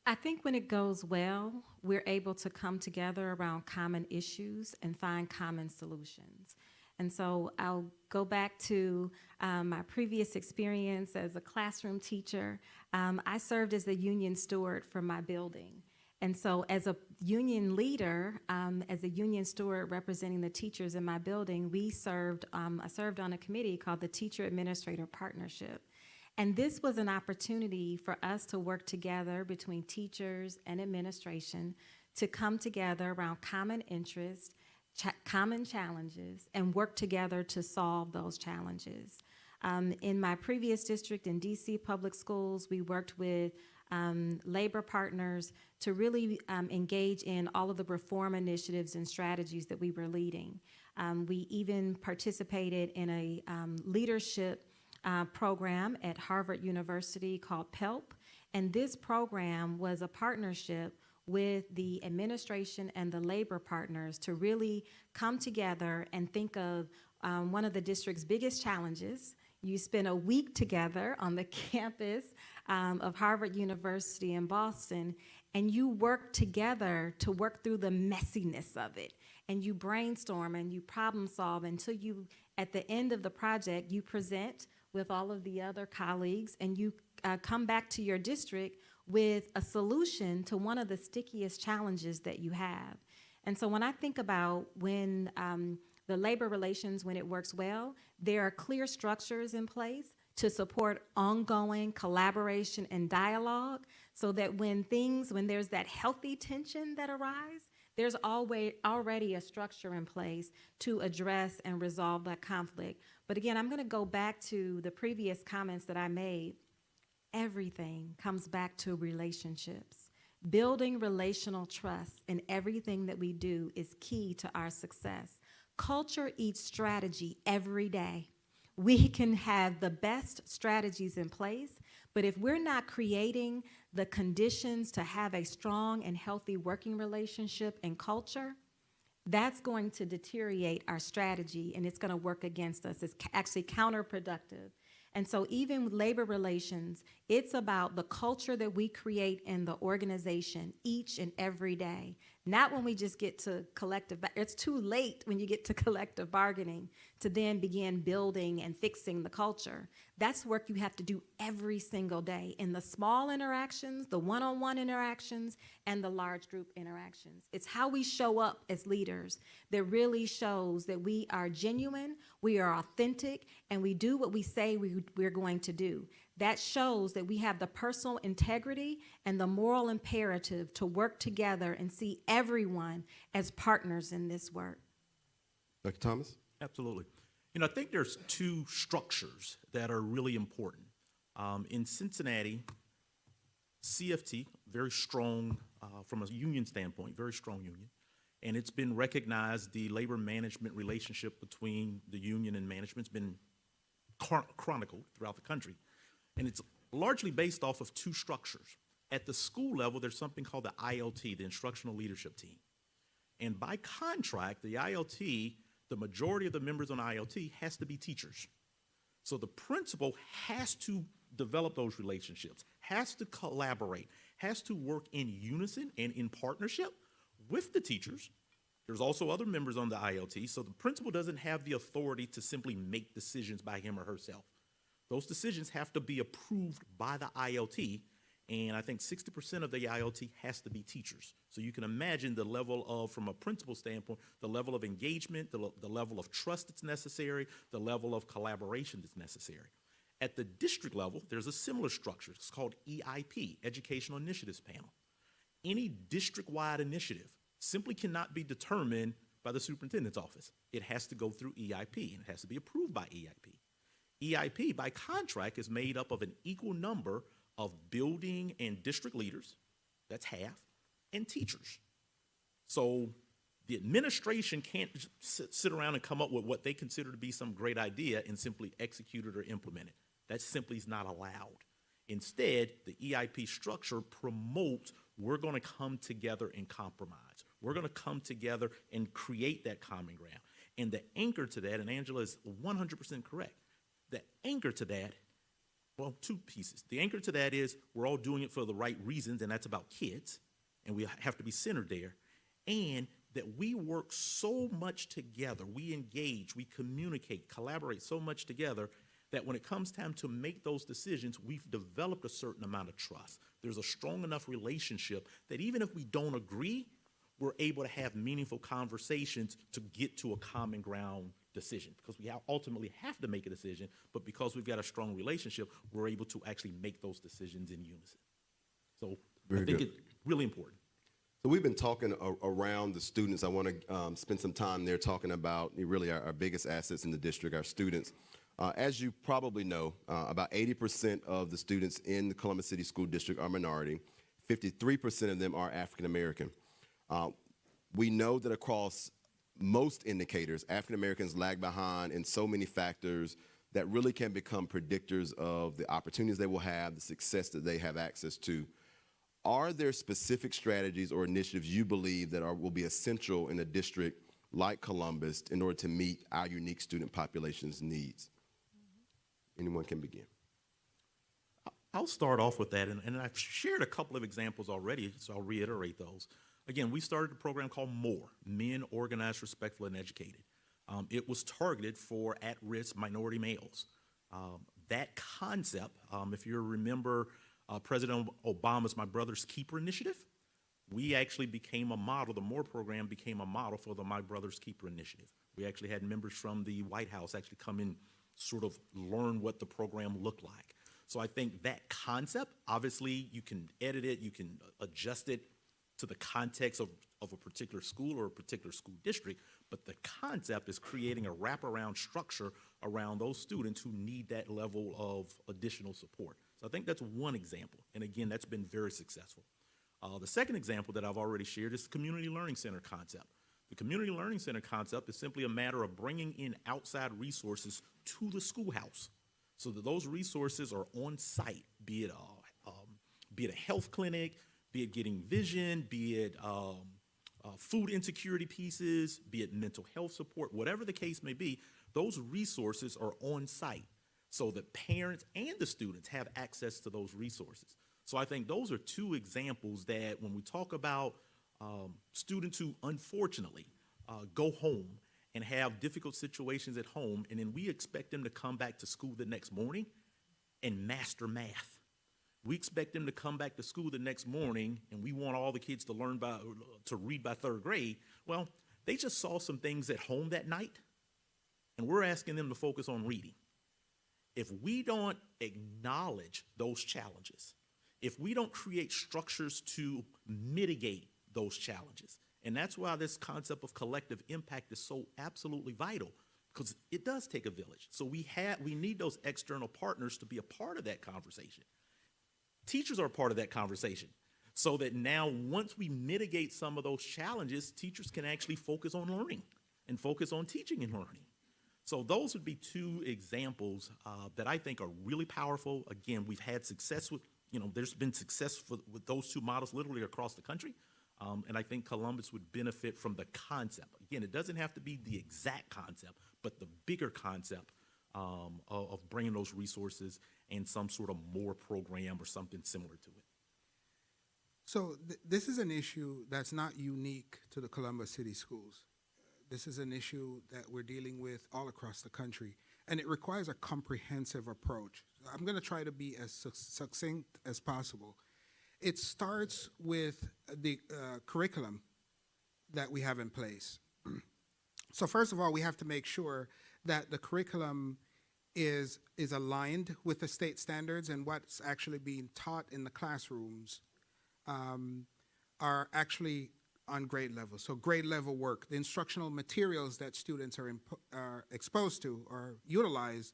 I think when it goes well, we're able to come together around common issues and find common solutions. And so I'll go back to my previous experience as a classroom teacher. I served as the union steward for my building. And so as a union leader, as a union steward representing the teachers in my building, I served on a committee called the Teacher Administrator Partnership. And this was an opportunity for us to work together between teachers and administration to come together around common interests, common challenges, and work together to solve those challenges. In my previous district in DC Public Schools, we worked with labor partners to really engage in all of the reform initiatives and strategies that we were leading. We even participated in a leadership program at Harvard University called PELP, and this program was a partnership with the administration and the labor partners to really come together and think of one of the district's biggest challenges. You spend a week together on the campus of Harvard University in Boston, and you work together to work through the messiness of it. And you brainstorm and you problem solve until you, at the end of the project, you present with all of the other colleagues, and you come back to your district with a solution to one of the stickiest challenges that you have. And so when I think about when the labor relations, when it works well, there are clear structures in place to support ongoing collaboration and dialogue, so that when there's that healthy tension that arises, there's already a structure in place to address and resolve that conflict. But again, I'm going to go back to the previous comments that I made. Everything comes back to relationships. Building relational trust in everything that we do is key to our success. Culture eats strategy every day. We can have the best strategies in place, but if we're not creating the conditions to have a strong and healthy working relationship and culture, that's going to deteriorate our strategy, and it's going to work against us. It's actually counterproductive. And so even with labor relations, it's about the culture that we create in the organization each and every day. Not when we just get to it's too late when you get to collective bargaining to then begin building and fixing the culture. That's work you have to do every single day in the small interactions, the one-on-one interactions, and the large group interactions. It's how we show up as leaders that really shows that we are genuine, we are authentic, and we do what we say we're going to do. That shows that we have the personal integrity and the moral imperative to work together and see everyone as partners in this work. Dr. Thomas? Absolutely. I think there's two structures that are really important. In Cincinnati, CFT, very strong from a union standpoint, very strong union. And it's been recognized, the labor management relationship between the union and management's been chronicled throughout the country. And it's largely based off of two structures. At the school level, there's something called the ILT, the Instructional Leadership Team. And by contract, the ILT, the majority of the members on ILT has to be teachers. So the principal has to develop those relationships, has to collaborate, has to work in unison and in partnership with the teachers. There's also other members on the ILT, so the principal doesn't have the authority to simply make decisions by him or herself. Those decisions have to be approved by the ILT, and I think 60% of the ILT has to be teachers. So you can imagine the level of, from a principal standpoint, the level of engagement, the level of trust that's necessary, the level of collaboration that's necessary. At the district level, there's a similar structure. It's called EIP, Educational Initiatives Panel. Any district-wide initiative simply cannot be determined by the superintendent's office. It has to go through EIP, and it has to be approved by EIP. EIP, by contract, is made up of an equal number of building and district leaders, that's half, and teachers. So the administration can't sit around and come up with what they consider to be some great idea and simply execute it or implement it. That simply is not allowed. Instead, the EIP structure promotes, we're going to come together and compromise. We're going to come together and create that common ground. And the anchor to that, and Angela is 100% correct, the anchor to that, well, two pieces. The anchor to that is we're all doing it for the right reasons, and that's about kids, and we have to be centered there. And that we work so much together, we engage, we communicate, collaborate so much together that when it comes time to make those decisions, we've developed a certain amount of trust. There's a strong enough relationship that even if we don't agree, we're able to have meaningful conversations to get to a common ground decision, because we ultimately have to make a decision, but because we've got a strong relationship, we're able to actually make those decisions in unison. So I think it's really important. So we've been talking around the students. I want to spend some time there talking about really our biggest assets in the district, our students. As you probably know, about 80% of the students in the Columbus City School District are minority. 53% of them are African American. We know that across most indicators, African Americans lag behind in so many factors that really can become predictors of the opportunities they will have, the success that they have access to. Are there specific strategies or initiatives you believe that will be essential in a district like Columbus in order to meet our unique student population's needs? Anyone can begin. I'll start off with that, and I've shared a couple of examples already, so I'll reiterate those. Again, we started a program called MORE, Men Organized, Respectful, and Educated. It was targeted for at-risk minority males. That concept, if you remember President Obama's My Brother's Keeper initiative, we actually became a model. The MORE program became a model for the My Brother's Keeper initiative. We actually had members from the White House actually come in, sort of learn what the program looked like. So I think that concept, obviously you can edit it, you can adjust it to the context of a particular school or a particular school district, but the concept is creating a wraparound structure around those students who need that level of additional support. So I think that's one example, and again, that's been very successful. The second example that I've already shared is the Community Learning Center concept. The Community Learning Center concept is simply a matter of bringing in outside resources to the schoolhouse so that those resources are on site, be it a health clinic, be it getting vision, be it food insecurity pieces, be it mental health support, whatever the case may be, those resources are on site so that parents and the students have access to those resources. So I think those are two examples that when we talk about students who unfortunately go home and have difficult situations at home, and then we expect them to come back to school the next morning and master math. We expect them to come back to school the next morning, and we want all the kids to read by third grade. Well, they just saw some things at home that night, and we're asking them to focus on reading. If we don't acknowledge those challenges, if we don't create structures to mitigate those challenges, and that's why this concept of collective impact is so absolutely vital, because it does take a village. So we need those external partners to be a part of that conversation. Teachers are part of that conversation, so that now once we mitigate some of those challenges, teachers can actually focus on learning and focus on teaching and learning. So those would be two examples that I think are really powerful. Again, we've had success with, there's been success with those two models literally across the country. And I think Columbus would benefit from the concept. Again, it doesn't have to be the exact concept, but the bigger concept of bringing those resources and some sort of MORE program or something similar to it. So this is an issue that's not unique to the Columbus City Schools. This is an issue that we're dealing with all across the country, and it requires a comprehensive approach. I'm going to try to be as succinct as possible. It starts with the curriculum that we have in place. So first of all, we have to make sure that the curriculum is aligned with the state standards, and what's actually being taught in the classrooms are actually on grade level. So grade level work, the instructional materials that students are exposed to or utilize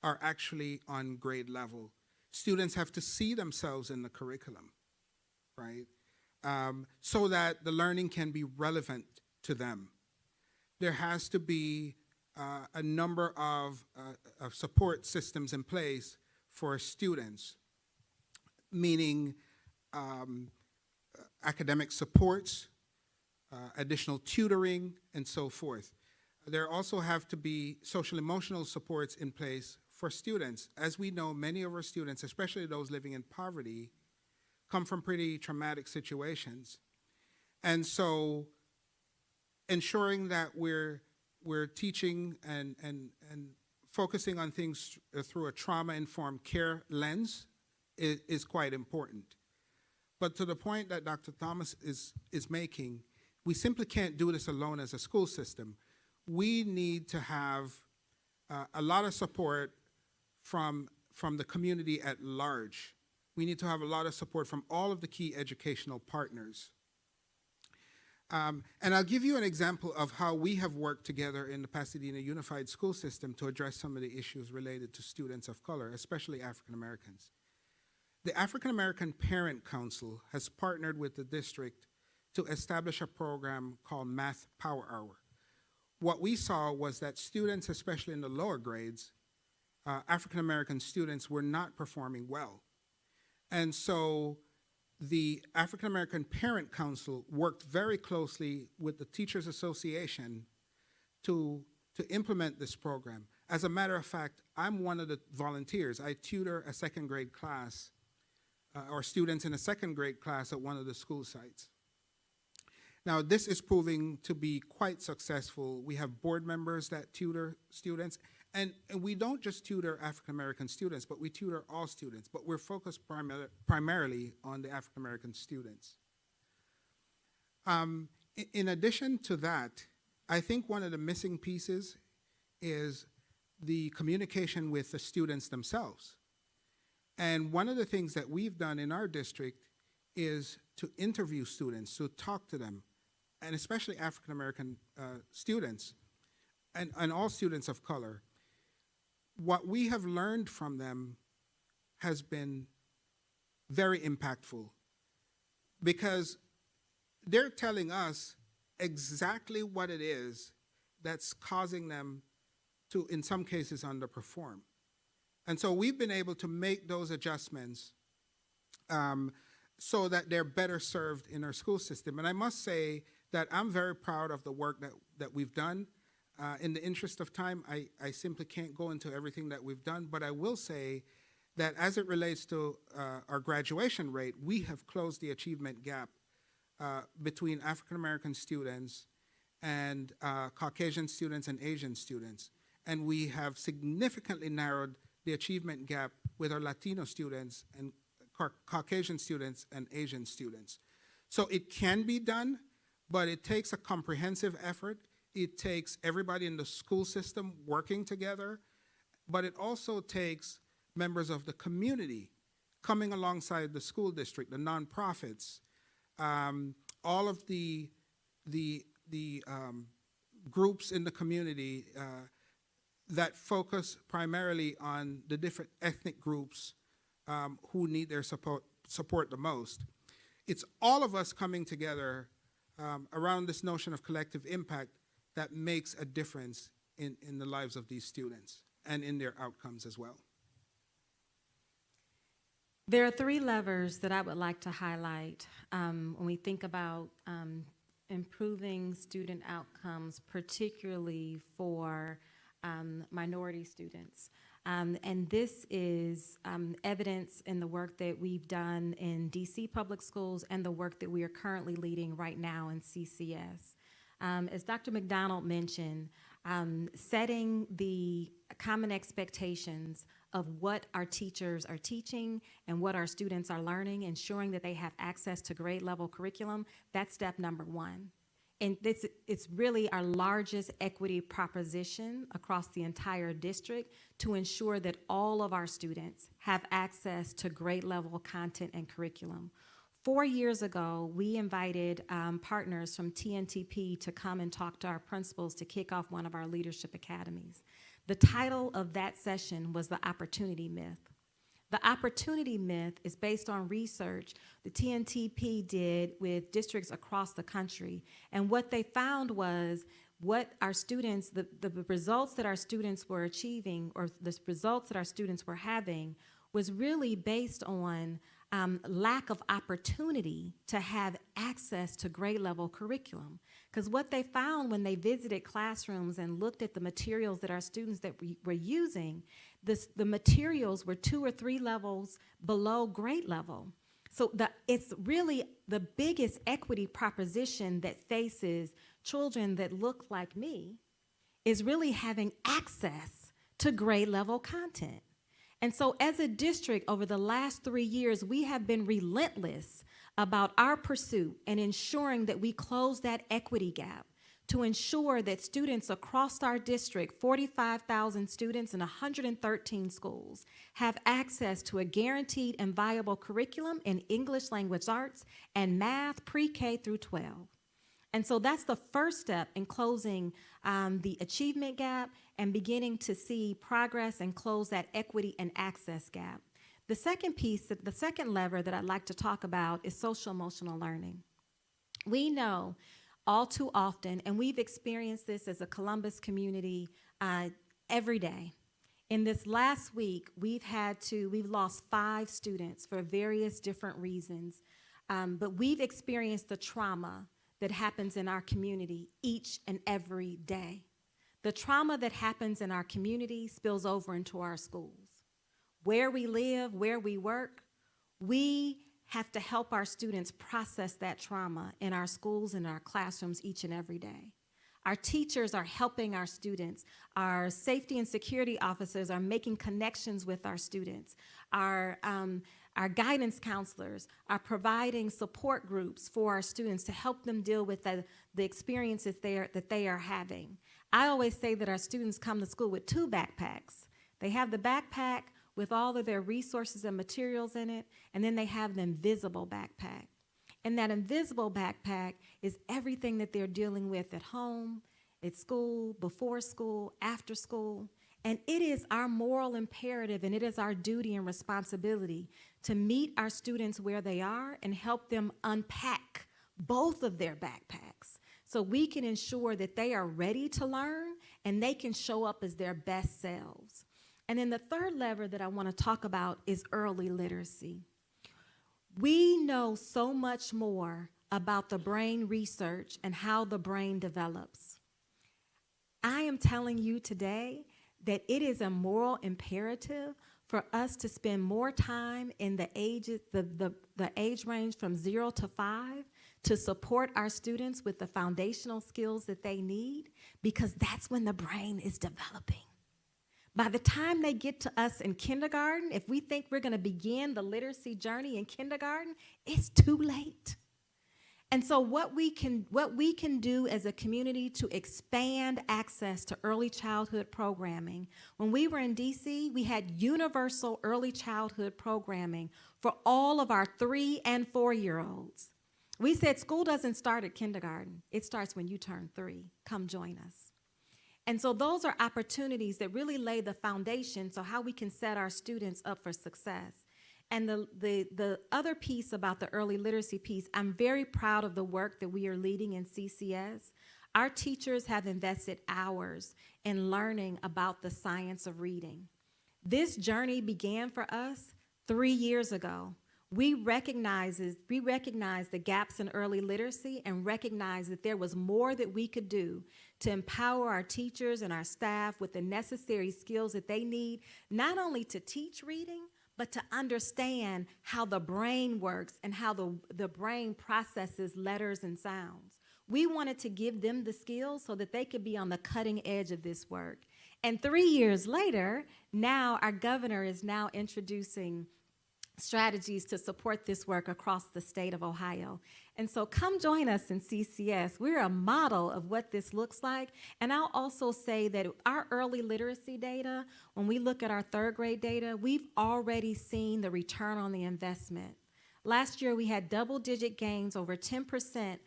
are actually on grade level. Students have to see themselves in the curriculum, right? So that the learning can be relevant to them. There has to be a number of support systems in place for students, meaning academic supports, additional tutoring, and so forth. There also have to be social emotional supports in place for students. As we know, many of our students, especially those living in poverty, come from pretty traumatic situations. And so ensuring that we're teaching and focusing on things through a trauma-informed care lens is quite important. But to the point that Dr. Thomas is making, we simply can't do this alone as a school system. We need to have a lot of support from the community at large. We need to have a lot of support from all of the key educational partners. And I'll give you an example of how we have worked together in the Pasadena Unified School System to address some of the issues related to students of color, especially African Americans. The African American Parent Council has partnered with the district to establish a program called Math Power Hour. What we saw was that students, especially in the lower grades, African American students were not performing well. And so the African American Parent Council worked very closely with the Teachers Association to implement this program. As a matter of fact, I'm one of the volunteers. I tutor a second grade class, or students in a second grade class at one of the school sites. Now, this is proving to be quite successful. We have board members that tutor students, and we don't just tutor African American students, but we tutor all students, but we're focused primarily on the African American students. In addition to that, I think one of the missing pieces is the communication with the students themselves. And one of the things that we've done in our district is to interview students, to talk to them, and especially African American students, and all students of color. What we have learned from them has been very impactful, because they're telling us exactly what it is that's causing them to, in some cases, underperform. And so we've been able to make those adjustments so that they're better served in our school system. And I must say that I'm very proud of the work that we've done. In the interest of time, I simply can't go into everything that we've done, but I will say that as it relates to our graduation rate, we have closed the achievement gap between African American students and Caucasian students and Asian students. And we have significantly narrowed the achievement gap with our Latino students and Caucasian students and Asian students. So it can be done, but it takes a comprehensive effort. It takes everybody in the school system working together, but it also takes members of the community coming alongside the school district, the nonprofits, all of the groups in the community that focus primarily on the different ethnic groups who need their support the most. It's all of us coming together around this notion of collective impact that makes a difference in the lives of these students and in their outcomes as well. There are three levers that I would like to highlight when we think about improving student outcomes, particularly for minority students. And this is evidence in the work that we've done in DC public schools and the work that we are currently leading right now in CCS. As Dr. McDonald mentioned, setting the common expectations of what our teachers are teaching and what our students are learning, ensuring that they have access to grade level curriculum, that's step number one. And it's really our largest equity proposition across the entire district to ensure that all of our students have access to grade level content and curriculum. 4 years ago, we invited partners from TNTP to come and talk to our principals to kick off one of our leadership academies. The title of that session was The Opportunity Myth. The opportunity myth is based on research the TNTP did with districts across the country. And what they found was what our students, the results that our students were achieving, or the results that our students were having, was really based on lack of opportunity to have access to grade level curriculum. Because what they found when they visited classrooms and looked at the materials that our students that we were using, the materials were 2 or 3 levels below grade level. So it's really the biggest equity proposition that faces children that look like me is really having access to grade level content. And so as a district over the last 3 years, we have been relentless about our pursuit and ensuring that we close that equity gap to ensure that students across our district, 45,000 students in 113 schools, have access to a guaranteed and viable curriculum in English language arts and math pre-K through 12. And so that's the first step in closing the achievement gap and beginning to see progress and close that equity and access gap. The second piece, the second lever that I'd like to talk about is social-emotional learning. We know all too often, and we've experienced this as a Columbus community every day. In this last week, we've lost 5 students for various different reasons, but we've experienced the trauma that happens in our community each and every day. The trauma that happens in our community spills over into our schools. Where we live, where we work, we have to help our students process that trauma in our schools and our classrooms each and every day. Our teachers are helping our students. Our safety and security officers are making connections with our students. Our guidance counselors are providing support groups for our students to help them deal with the experiences that they are having. I always say that our students come to school with 2 backpacks. They have the backpack with all of their resources and materials in it, and then they have the invisible backpack. And that invisible backpack is everything that they're dealing with at home, at school, before school, after school. And it is our moral imperative and it is our duty and responsibility to meet our students where they are and help them unpack both of their backpacks so we can ensure that they are ready to learn and they can show up as their best selves. And then the third lever that I want to talk about is early literacy. We know so much more about the brain research and how the brain develops. I am telling you today that it is a moral imperative for us to spend more time in the age range from 0 to 5 to support our students with the foundational skills that they need, because that's when the brain is developing. By the time they get to us in kindergarten, if we think we're going to begin the literacy journey in kindergarten, it's too late. And so what we can do as a community to expand access to early childhood programming. When we were in DC, we had universal early childhood programming for all of our 3- and 4-year-olds. We said school doesn't start at kindergarten. It starts when you turn 3. Come join us. And so those are opportunities that really lay the foundation so how we can set our students up for success. And the other piece about the early literacy piece, I'm very proud of the work that we are leading in CCS. Our teachers have invested hours in learning about the science of reading. This journey began for us 3 years ago. We recognized the gaps in early literacy and recognized that there was more that we could do to empower our teachers and our staff with the necessary skills that they need, not only to teach reading, but to understand how the brain works and how the brain processes letters and sounds. We wanted to give them the skills so that they could be on the cutting edge of this work. And 3 years later, now our governor is now introducing strategies to support this work across the state of Ohio. And so come join us in CCS. We're a model of what this looks like. And I'll also say that our early literacy data, when we look at our 3rd grade data, we've already seen the return on the investment. Last year, we had double-digit gains, over 10%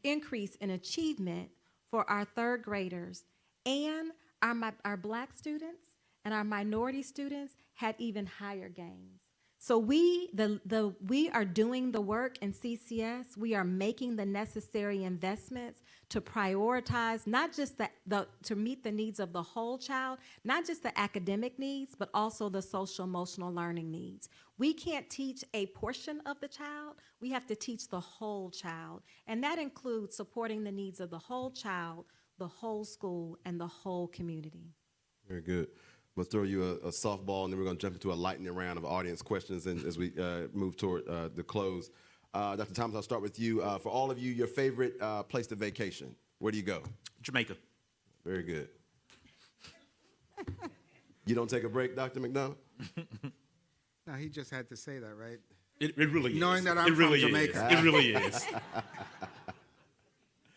increase in achievement for our 3rd graders. And our Black students and our minority students had even higher gains. So we are doing the work in CCS. We are making the necessary investments to prioritize not just to meet the needs of the whole child, not just the academic needs, but also the social emotional learning needs. We can't teach a portion of the child. We have to teach the whole child. And that includes supporting the needs of the whole child, the whole school, and the whole community. Very good. We'll throw you a softball, and then we're going to jump into a lightning round of audience questions and as we move toward the close. Dr. Thomas, I'll start with you. For all of you, your favorite place to vacation, where do you go? Jamaica. Very good. You don't take a break, Dr. McDonald? Now, he just had to say that, right? It really is. Knowing that I'm It really from Jamaica. is. It really is.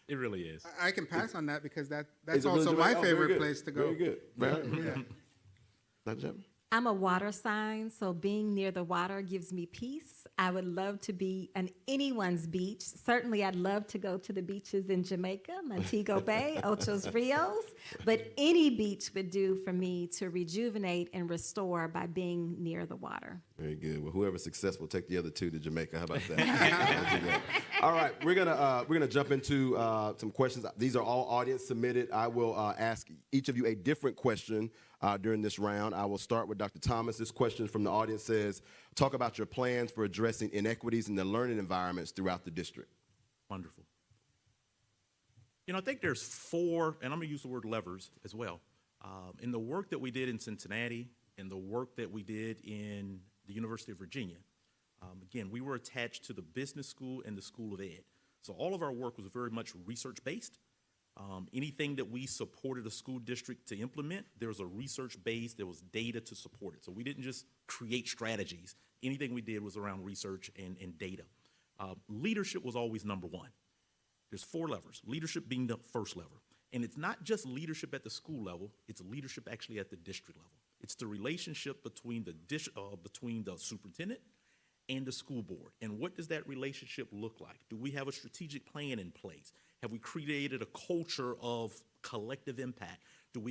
It really is. I can pass on that because that's Is it really also my Jamaica? Oh, very favorite good. place to go. Very good. Dr. Chapman? I'm a water sign, so being near the water gives me peace. I would love to be on anyone's beach. Certainly, I'd love to go to the beaches in Jamaica, Montego Bay, Ochos Rios, but any beach would do for me to rejuvenate and restore by being near the water. Very good. Well, whoever's successful, take the other two to Jamaica. How about that? All right, we're gonna jump into some questions. These are all audience submitted. I will ask each of you a different question during this round. I will start with Dr. Thomas. This question from the audience says, talk about your plans for addressing inequities in the learning environments throughout the district. Wonderful. You know, I think there's 4, and I'm going to use the word levers as well. In the work that we did in Cincinnati and the work that we did in the University of Virginia, again, we were attached to the business school and the School of Ed. So all of our work was very much research-based. Anything that we supported a school district to implement, there was a research base, there was data to support it. So we didn't just create strategies. Anything we did was around research and data. Leadership was always number 1. There's 4 levers, leadership being the first lever. And it's not just leadership at the school level, it's leadership actually at the district level. It's the relationship between the superintendent and the school board. And what does that relationship look like? Do we have a strategic plan in place? Have we created a culture of collective impact?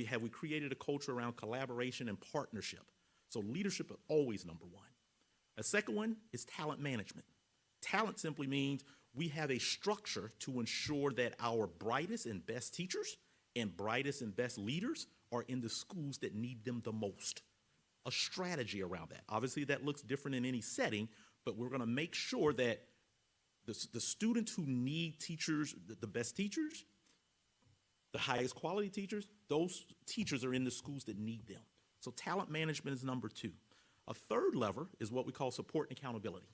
Have we created a culture around collaboration and partnership? So leadership is always number 1. A second one is talent management. Talent simply means we have a structure to ensure that our brightest and best teachers and brightest and best leaders are in the schools that need them the most. A strategy around that. Obviously, that looks different in any setting, but we're going to make sure that the students who need teachers, the best teachers, the highest quality teachers, those teachers are in the schools that need them. So talent management is number 2. A third lever is what we call support and accountability.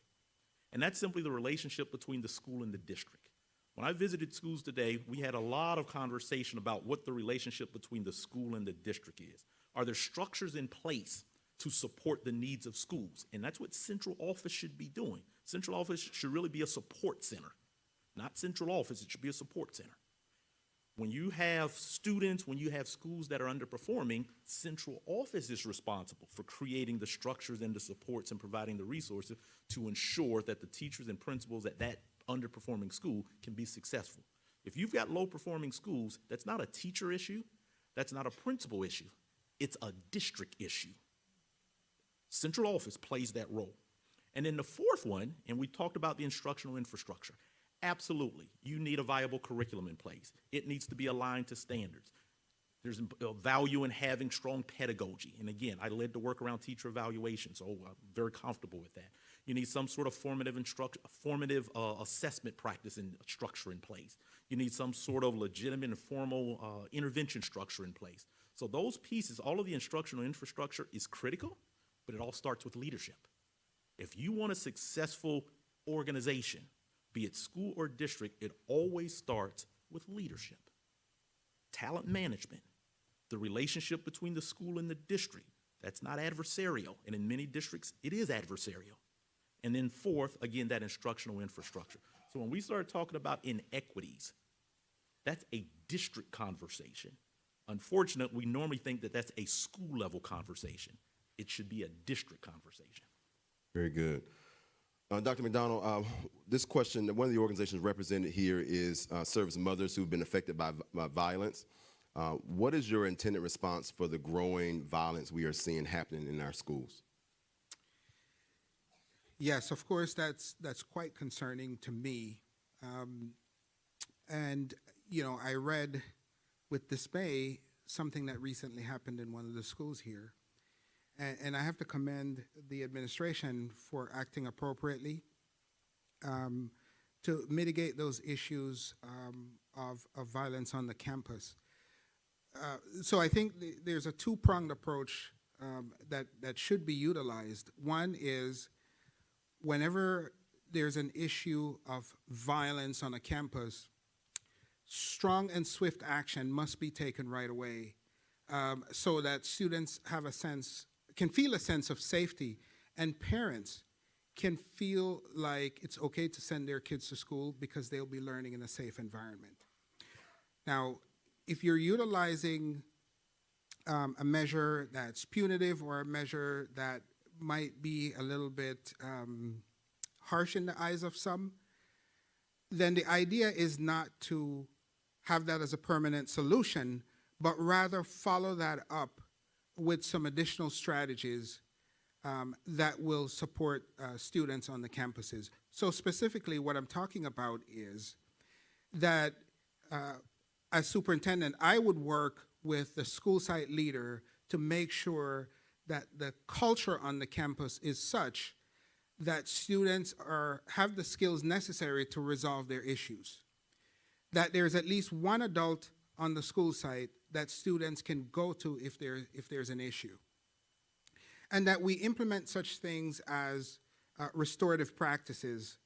And that's simply the relationship between the school and the district. When I visited schools today, we had a lot of conversation about what the relationship between the school and the district is. Are there structures in place to support the needs of schools? And that's what central office should be doing. Central office should really be a support center. Not central office, it should be a support center. When you have students, when you have schools that are underperforming, central office is responsible for creating the structures and the supports and providing the resources to ensure that the teachers and principals at that underperforming school can be successful. If you've got low-performing schools, that's not a teacher issue, that's not a principal issue, it's a district issue. Central office plays that role. And then the fourth one, and we talked about the instructional infrastructure. Absolutely, you need a viable curriculum in place. It needs to be aligned to standards. There's a value in having strong pedagogy. And again, I led the work around teacher evaluation, so I'm very comfortable with that. You need some sort of formative assessment practice and structure in place. You need some sort of legitimate and formal intervention structure in place. So those pieces, all of the instructional infrastructure is critical, but it all starts with leadership. If you want a successful organization, be it school or district, it always starts with leadership. Talent management, the relationship between the school and the district, that's not adversarial, and in many districts, it is adversarial. And then fourth, again, that instructional infrastructure. So when we start talking about inequities, that's a district conversation. Unfortunately, we normally think that that's a school-level conversation. It should be a district conversation. Very good. Dr. McDonald, this question, one of the organizations represented here is Service Mothers who've been affected by violence. What is your intended response for the growing violence we are seeing happening in our schools? Yes, of course, that's quite concerning to me. And, you know, I read with dismay something that recently happened in one of the schools here. And I have to commend the administration for acting appropriately to mitigate those issues of violence on the campus. So I think there's a two-pronged approach that should be utilized. One is whenever there's an issue of violence on a campus, strong and swift action must be taken right away, so that students can feel a sense of safety, and parents can feel like it's okay to send their kids to school because they'll be learning in a safe environment. Now, if you're utilizing a measure that's punitive or a measure that might be a little bit harsh in the eyes of some, then the idea is not to have that as a permanent solution, but rather follow that up with some additional strategies that will support students on the campuses. So specifically, what I'm talking about is that as superintendent, I would work with the school site leader to make sure that the culture on the campus is such that students have the skills necessary to resolve their issues. That there's at least one adult on the school site that students can go to if there's an issue. And that we implement such things as restorative practices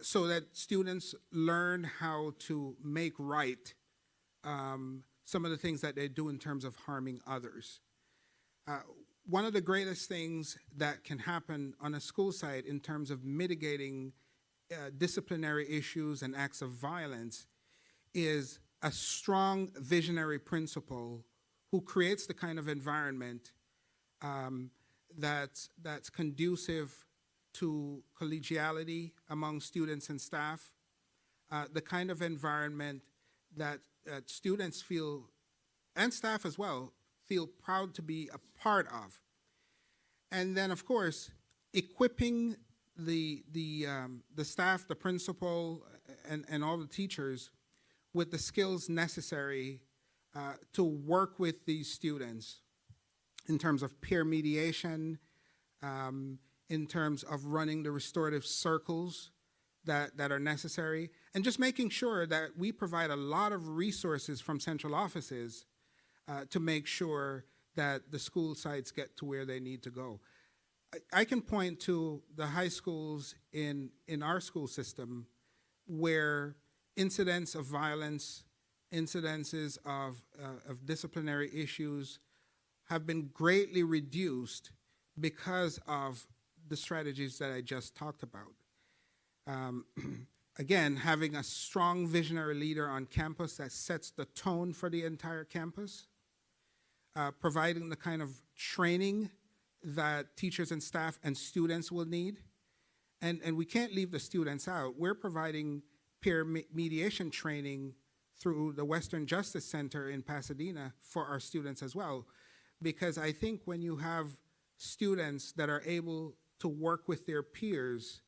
so that students learn how to make right some of the things that they do in terms of harming others. One of the greatest things that can happen on a school site in terms of mitigating disciplinary issues and acts of violence is a strong visionary principal who creates the kind of environment that's conducive to collegiality among students and staff, the kind of environment that students feel, and staff as well, feel proud to be a part of. And then, of course, equipping the staff, the principal, and all the teachers with the skills necessary to work with these students in terms of peer mediation, in terms of running the restorative circles that are necessary, and just making sure that we provide a lot of resources from central offices to make sure that the school sites get to where they need to go. I can point to the high schools in our school system where incidents of violence, incidences of disciplinary issues have been greatly reduced because of the strategies that I just talked about. Again, having a strong visionary leader on campus that sets the tone for the entire campus, providing the kind of training that teachers and staff and students will need. And we can't leave the students out. We're providing peer mediation training through the Western Justice Center in Pasadena for our students as well. Because I think when you have students that are able to work with their peers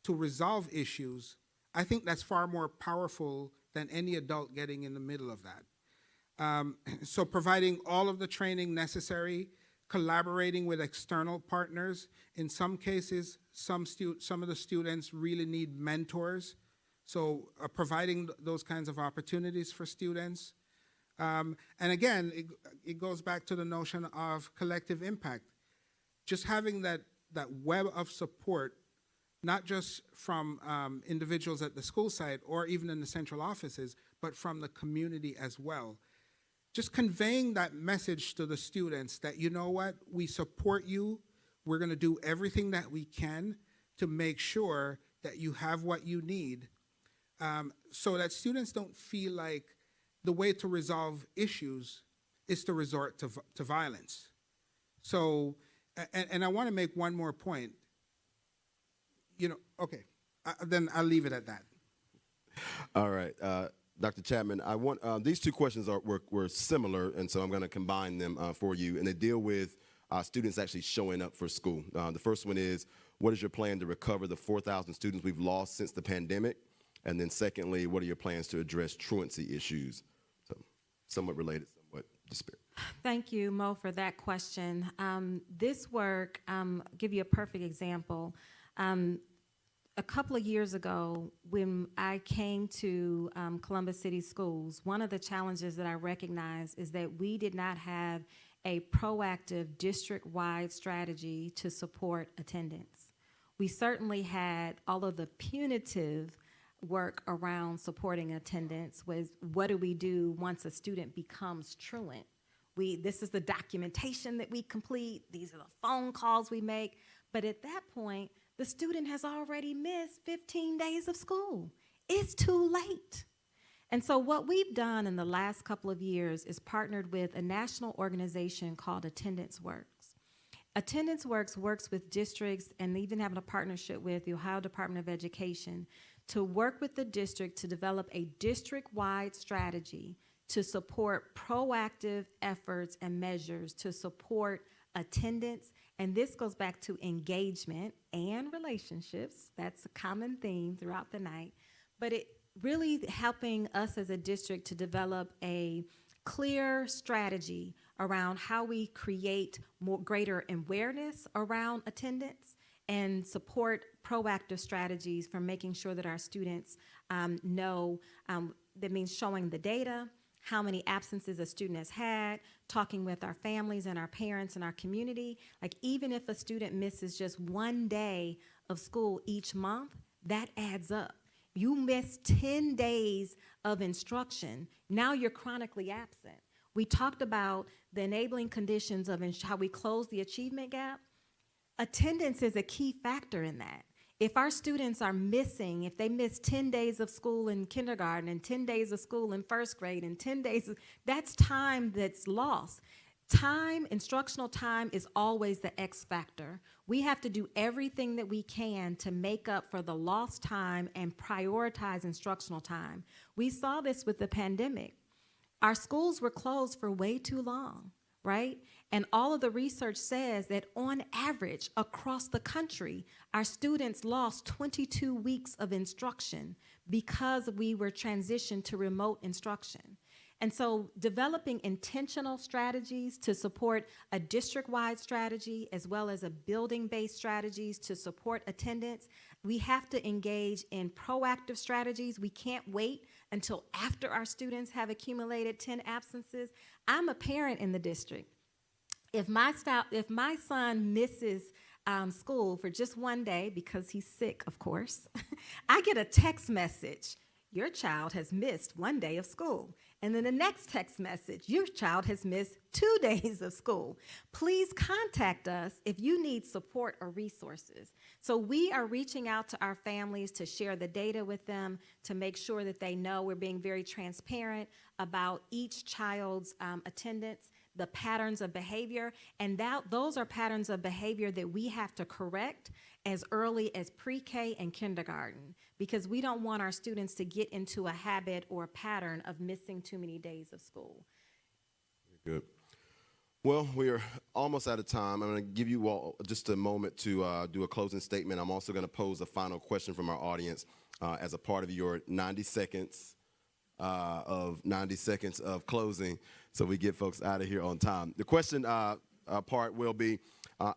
to resolve issues, I think that's far more powerful than any adult getting in the middle of that. So providing all of the training necessary, collaborating with external partners. In some cases, some of the students really need mentors. So providing those kinds of opportunities for students. And again, it goes back to the notion of collective impact. Just having that web of support, not just from individuals at the school site or even in the central offices, but from the community as well. Just conveying that message to the students that, you know what, we support you. We're going to do everything that we can to make sure that you have what you need, so that students don't feel like the way to resolve issues is to resort to violence. So, and I want to make one more point. Okay, then I'll leave it at that. All right. Dr. Chapman, I want these two questions were similar, and so I'm going to combine them for you, and they deal with students actually showing up for school. The first one is, what is your plan to recover the 4,000 students we've lost since the pandemic? And then secondly, what are your plans to address truancy issues? So, somewhat related, somewhat disparate. Thank you, Mo, for that question. This work, give you a perfect example. A couple of years ago, when I came to Columbus City Schools, one of the challenges that I recognized is that we did not have a proactive district-wide strategy to support attendance. We certainly had all of the punitive work around supporting attendance. Was what do we do once a student becomes truant? This is the documentation that we complete, these are the phone calls we make, but at that point, the student has already missed 15 days of school. It's too late. And so what we've done in the last couple of years is partnered with a national organization called Attendance Works. Attendance Works works with districts and even having a partnership with the Ohio Department of Education to work with the district to develop a district-wide strategy to support proactive efforts and measures to support attendance. And this goes back to engagement and relationships. That's a common theme throughout the night. But it really helping us as a district to develop a clear strategy around how we create greater awareness around attendance and support proactive strategies for making sure that our students know, that means showing the data, how many absences a student has had, talking with our families and our parents and our community. Like even if a student misses just 1 day of school each month, that adds up. You miss 10 days of instruction, now you're chronically absent. We talked about the enabling conditions of how we close the achievement gap. Attendance is a key factor in that. If our students are missing, if they miss 10 days of school in kindergarten and 10 days of school in first grade and 10 days, that's time that's lost. Time, instructional time, is always the X factor. We have to do everything that we can to make up for the lost time and prioritize instructional time. We saw this with the pandemic. Our schools were closed for way too long, right? And all of the research says that on average, across the country, our students lost 22 weeks of instruction because we were transitioned to remote instruction. And so developing intentional strategies to support a district-wide strategy as well as a building-based strategies to support attendance, we have to engage in proactive strategies. We can't wait until after our students have accumulated 10 absences. I'm a parent in the district. If my son misses school for just 1 day because he's sick, of course, I get a text message. Your child has missed 1 day of school. And then the next text message, your child has missed 2 days of school. Please contact us if you need support or resources. So we are reaching out to our families to share the data with them, to make sure that they know we're being very transparent about each child's attendance, the patterns of behavior, and those are patterns of behavior that we have to correct as early as pre-K and kindergarten, because we don't want our students to get into a habit or a pattern of missing too many days of school. Good. Well, we are almost out of time. I'm going to give you all just a moment to do a closing statement. I'm also going to pose a final question from our audience as a part of your 90 seconds of closing, so we get folks out of here on time. The question part will be,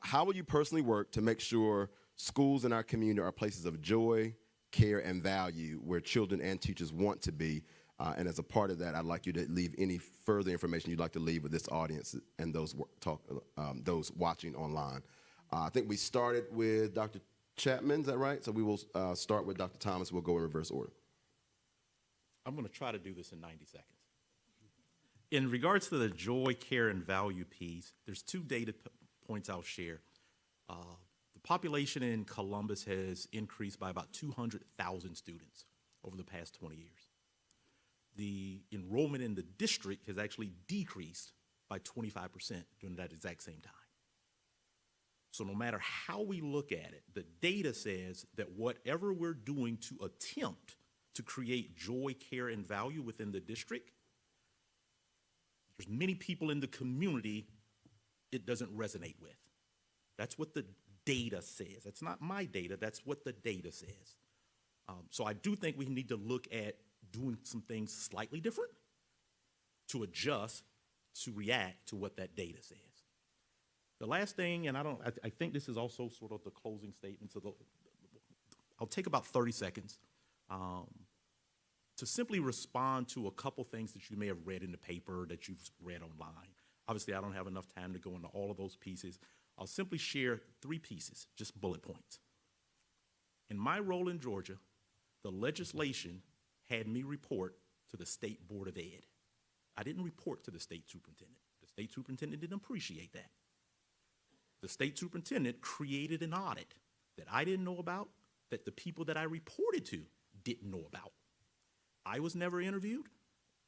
how will you personally work to make sure schools in our community are places of joy, care, and value where children and teachers want to be? And as a part of that, I'd like you to leave any further information you'd like to leave with this audience and those watching online. I think we started with Dr. Chapman, is that right? So we will start with Dr. Thomas. We'll go in reverse order. I'm going to try to do this in 90 seconds. In regards to the joy, care, and value piece, there's two data points I'll share. The population in Columbus has increased by about 200,000 students over the past 20 years. The enrollment in the district has actually decreased by 25% during that exact same time. So no matter how we look at it, the data says that whatever we're doing to attempt to create joy, care, and value within the district, there's many people in the community it doesn't resonate with. That's what the data says. That's not my data, that's what the data says. So I do think we need to look at doing some things slightly different to adjust, to react to what that data says. The last thing, and I think this is also sort of the closing statement, so I'll take about 30 seconds to simply respond to a couple things that you may have read in the paper, that you've read online. Obviously, I don't have enough time to go into all of those pieces. I'll simply share 3 pieces, just bullet points. In my role in Georgia, the legislation had me report to the State Board of Ed. I didn't report to the state superintendent. The state superintendent didn't appreciate that. The state superintendent created an audit that I didn't know about, that the people that I reported to didn't know about. I was never interviewed.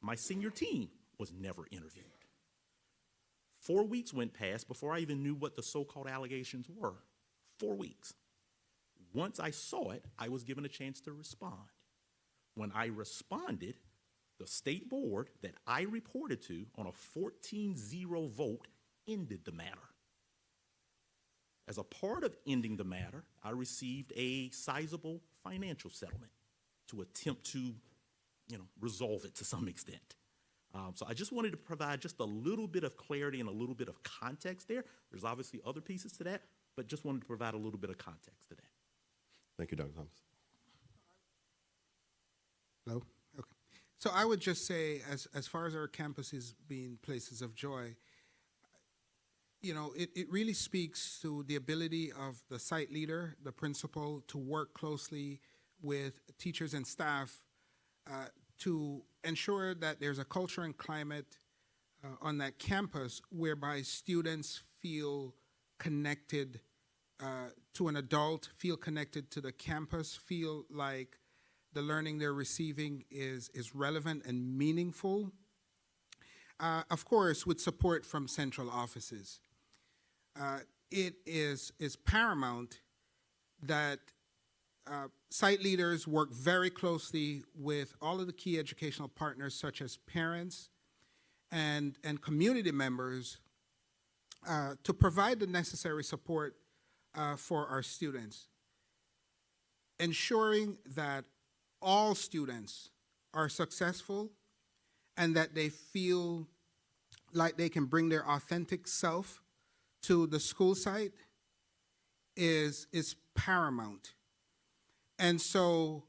My senior team was never interviewed. 4 weeks went past before I even knew what the so-called allegations were. 4 weeks. Once I saw it, I was given a chance to respond. When I responded, the state board that I reported to on a 14-0 vote ended the matter. As a part of ending the matter, I received a sizable financial settlement to attempt to, resolve it to some extent. So I just wanted to provide just a little bit of clarity and a little bit of context there. There's obviously other pieces to that, but just wanted to provide a little bit of context to that. Thank you, Dr. Thomas. Hello? Okay. So I would just say, as far as our campuses being places of joy, it really speaks to the ability of the site leader, the principal, to work closely with teachers and staff to ensure that there's a culture and climate on that campus whereby students feel connected to an adult, feel connected to the campus, feel like the learning they're receiving is relevant and meaningful. Of course, with support from central offices. It is paramount that site leaders work very closely with all of the key educational partners, such as parents and community members, to provide the necessary support for our students. Ensuring that all students are successful and that they feel like they can bring their authentic self to the school site is paramount. And so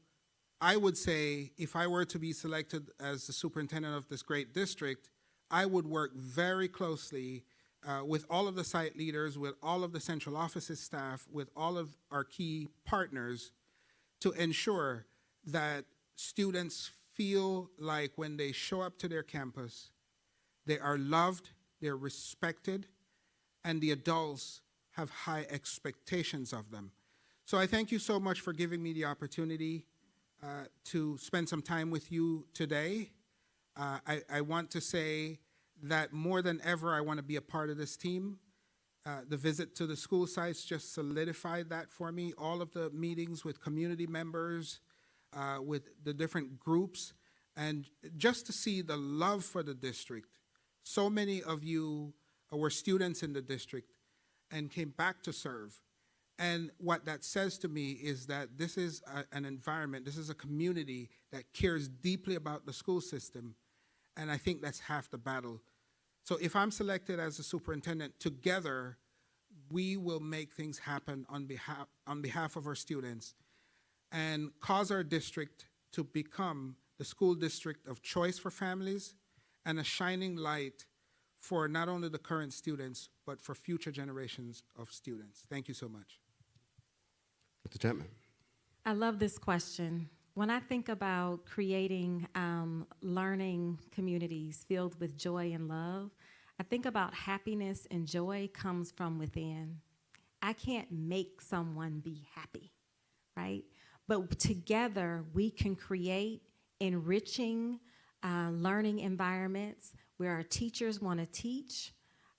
I would say, if I were to be selected as the superintendent of this great district, I would work very closely with all of the site leaders, with all of the central offices staff, with all of our key partners to ensure that students feel like when they show up to their campus, they are loved, they're respected, and the adults have high expectations of them. So I thank you so much for giving me the opportunity to spend some time with you today. I want to say that more than ever, I want to be a part of this team. The visit to the school sites just solidified that for me. All of the meetings with community members, with the different groups, and just to see the love for the district. So many of you were students in the district and came back to serve. And what that says to me is that this is an environment, this is a community that cares deeply about the school system, and I think that's half the battle. So if I'm selected as a superintendent, together we will make things happen on behalf of our students and cause our district to become the school district of choice for families and a shining light for not only the current students, but for future generations of students. Thank you so much. Mr. Chapman. I love this question. When I think about creating learning communities filled with joy and love, I think about happiness and joy comes from within. I can't make someone be happy, right? But together we can create enriching learning environments where our teachers want to teach,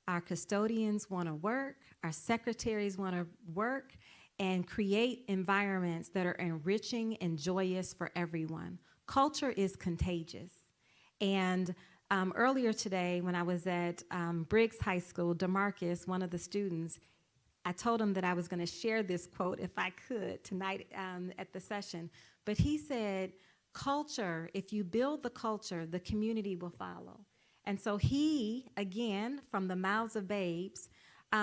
our custodians want to work, our secretaries want to work, and create environments that are enriching and joyous for everyone. Culture is contagious. And earlier today, when I was at Briggs High School, DeMarcus, one of the students, I told him that I was going to share this quote if I could tonight at the session. But he said, culture, if you build the culture, the community will follow. And so he, again, from the mouths of babes,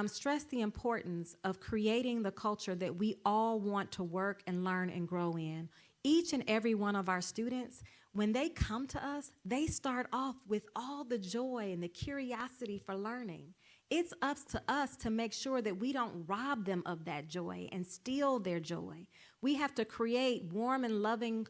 stressed the importance of creating the culture that we all want to work and learn and grow in. Each and every one of our students, when they come to us, they start off with all the joy and the curiosity for learning. It's up to us to make sure that we don't rob them of that joy and steal their joy. We have to create warm and loving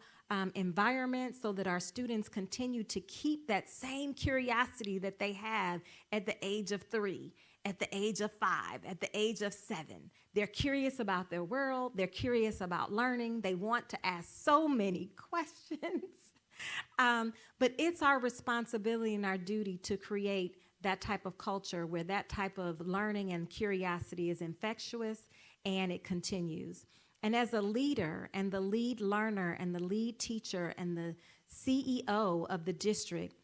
environments so that our students continue to keep that same curiosity that they have at the age of 3, at the age of 5, at the age of 7. They're curious about their world. They're curious about learning. They want to ask so many questions. But it's our responsibility and our duty to create that type of culture where that type of learning and curiosity is infectious and it continues. And as a leader and the lead learner and the lead teacher and the CEO of the district,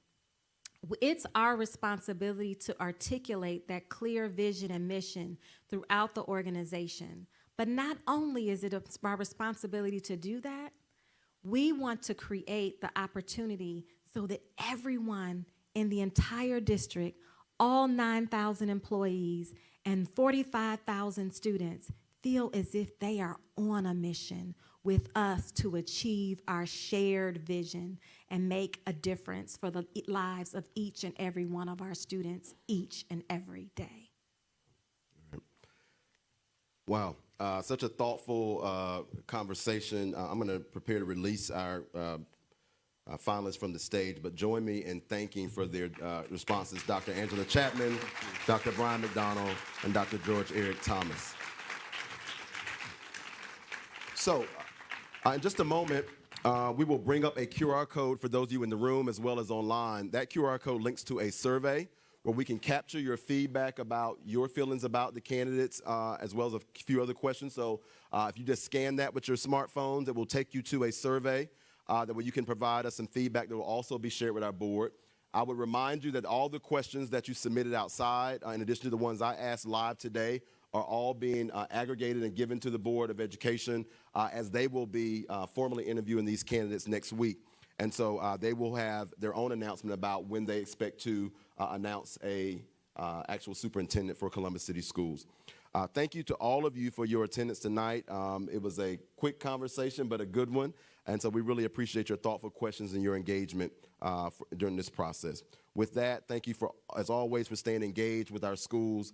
it's our responsibility to articulate that clear vision and mission throughout the organization. But not only is it our responsibility to do that, we want to create the opportunity so that everyone in the entire district, all 9,000 employees and 45,000 students, feel as if they are on a mission with us to achieve our shared vision and make a difference for the lives of each and every one of our students each and every day. Wow, such a thoughtful conversation. I'm going to prepare to release our finalists from the stage, but join me in thanking for their responses, Dr. Angela Chapman, Dr. Brian McDonald, and Dr. George Eric Thomas. So, in just a moment, we will bring up a QR code for those of you in the room as well as online. That QR code links to a survey where we can capture your feedback about your feelings about the candidates as well as a few other questions. So if you just scan that with your smartphones, it will take you to a survey that way you can provide us some feedback that will also be shared with our board. I would remind you that all the questions that you submitted outside, in addition to the ones I asked live today, are all being aggregated and given to the Board of Education as they will be formally interviewing these candidates next week. And so they will have their own announcement about when they expect to announce a actual superintendent for Columbus City Schools. Thank you to all of you for your attendance tonight. It was a quick conversation, but a good one. And so we really appreciate your thoughtful questions and your engagement during this process. With that, thank you for, as always, for staying engaged with our schools.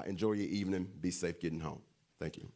Enjoy your evening. Be safe getting home. Thank you.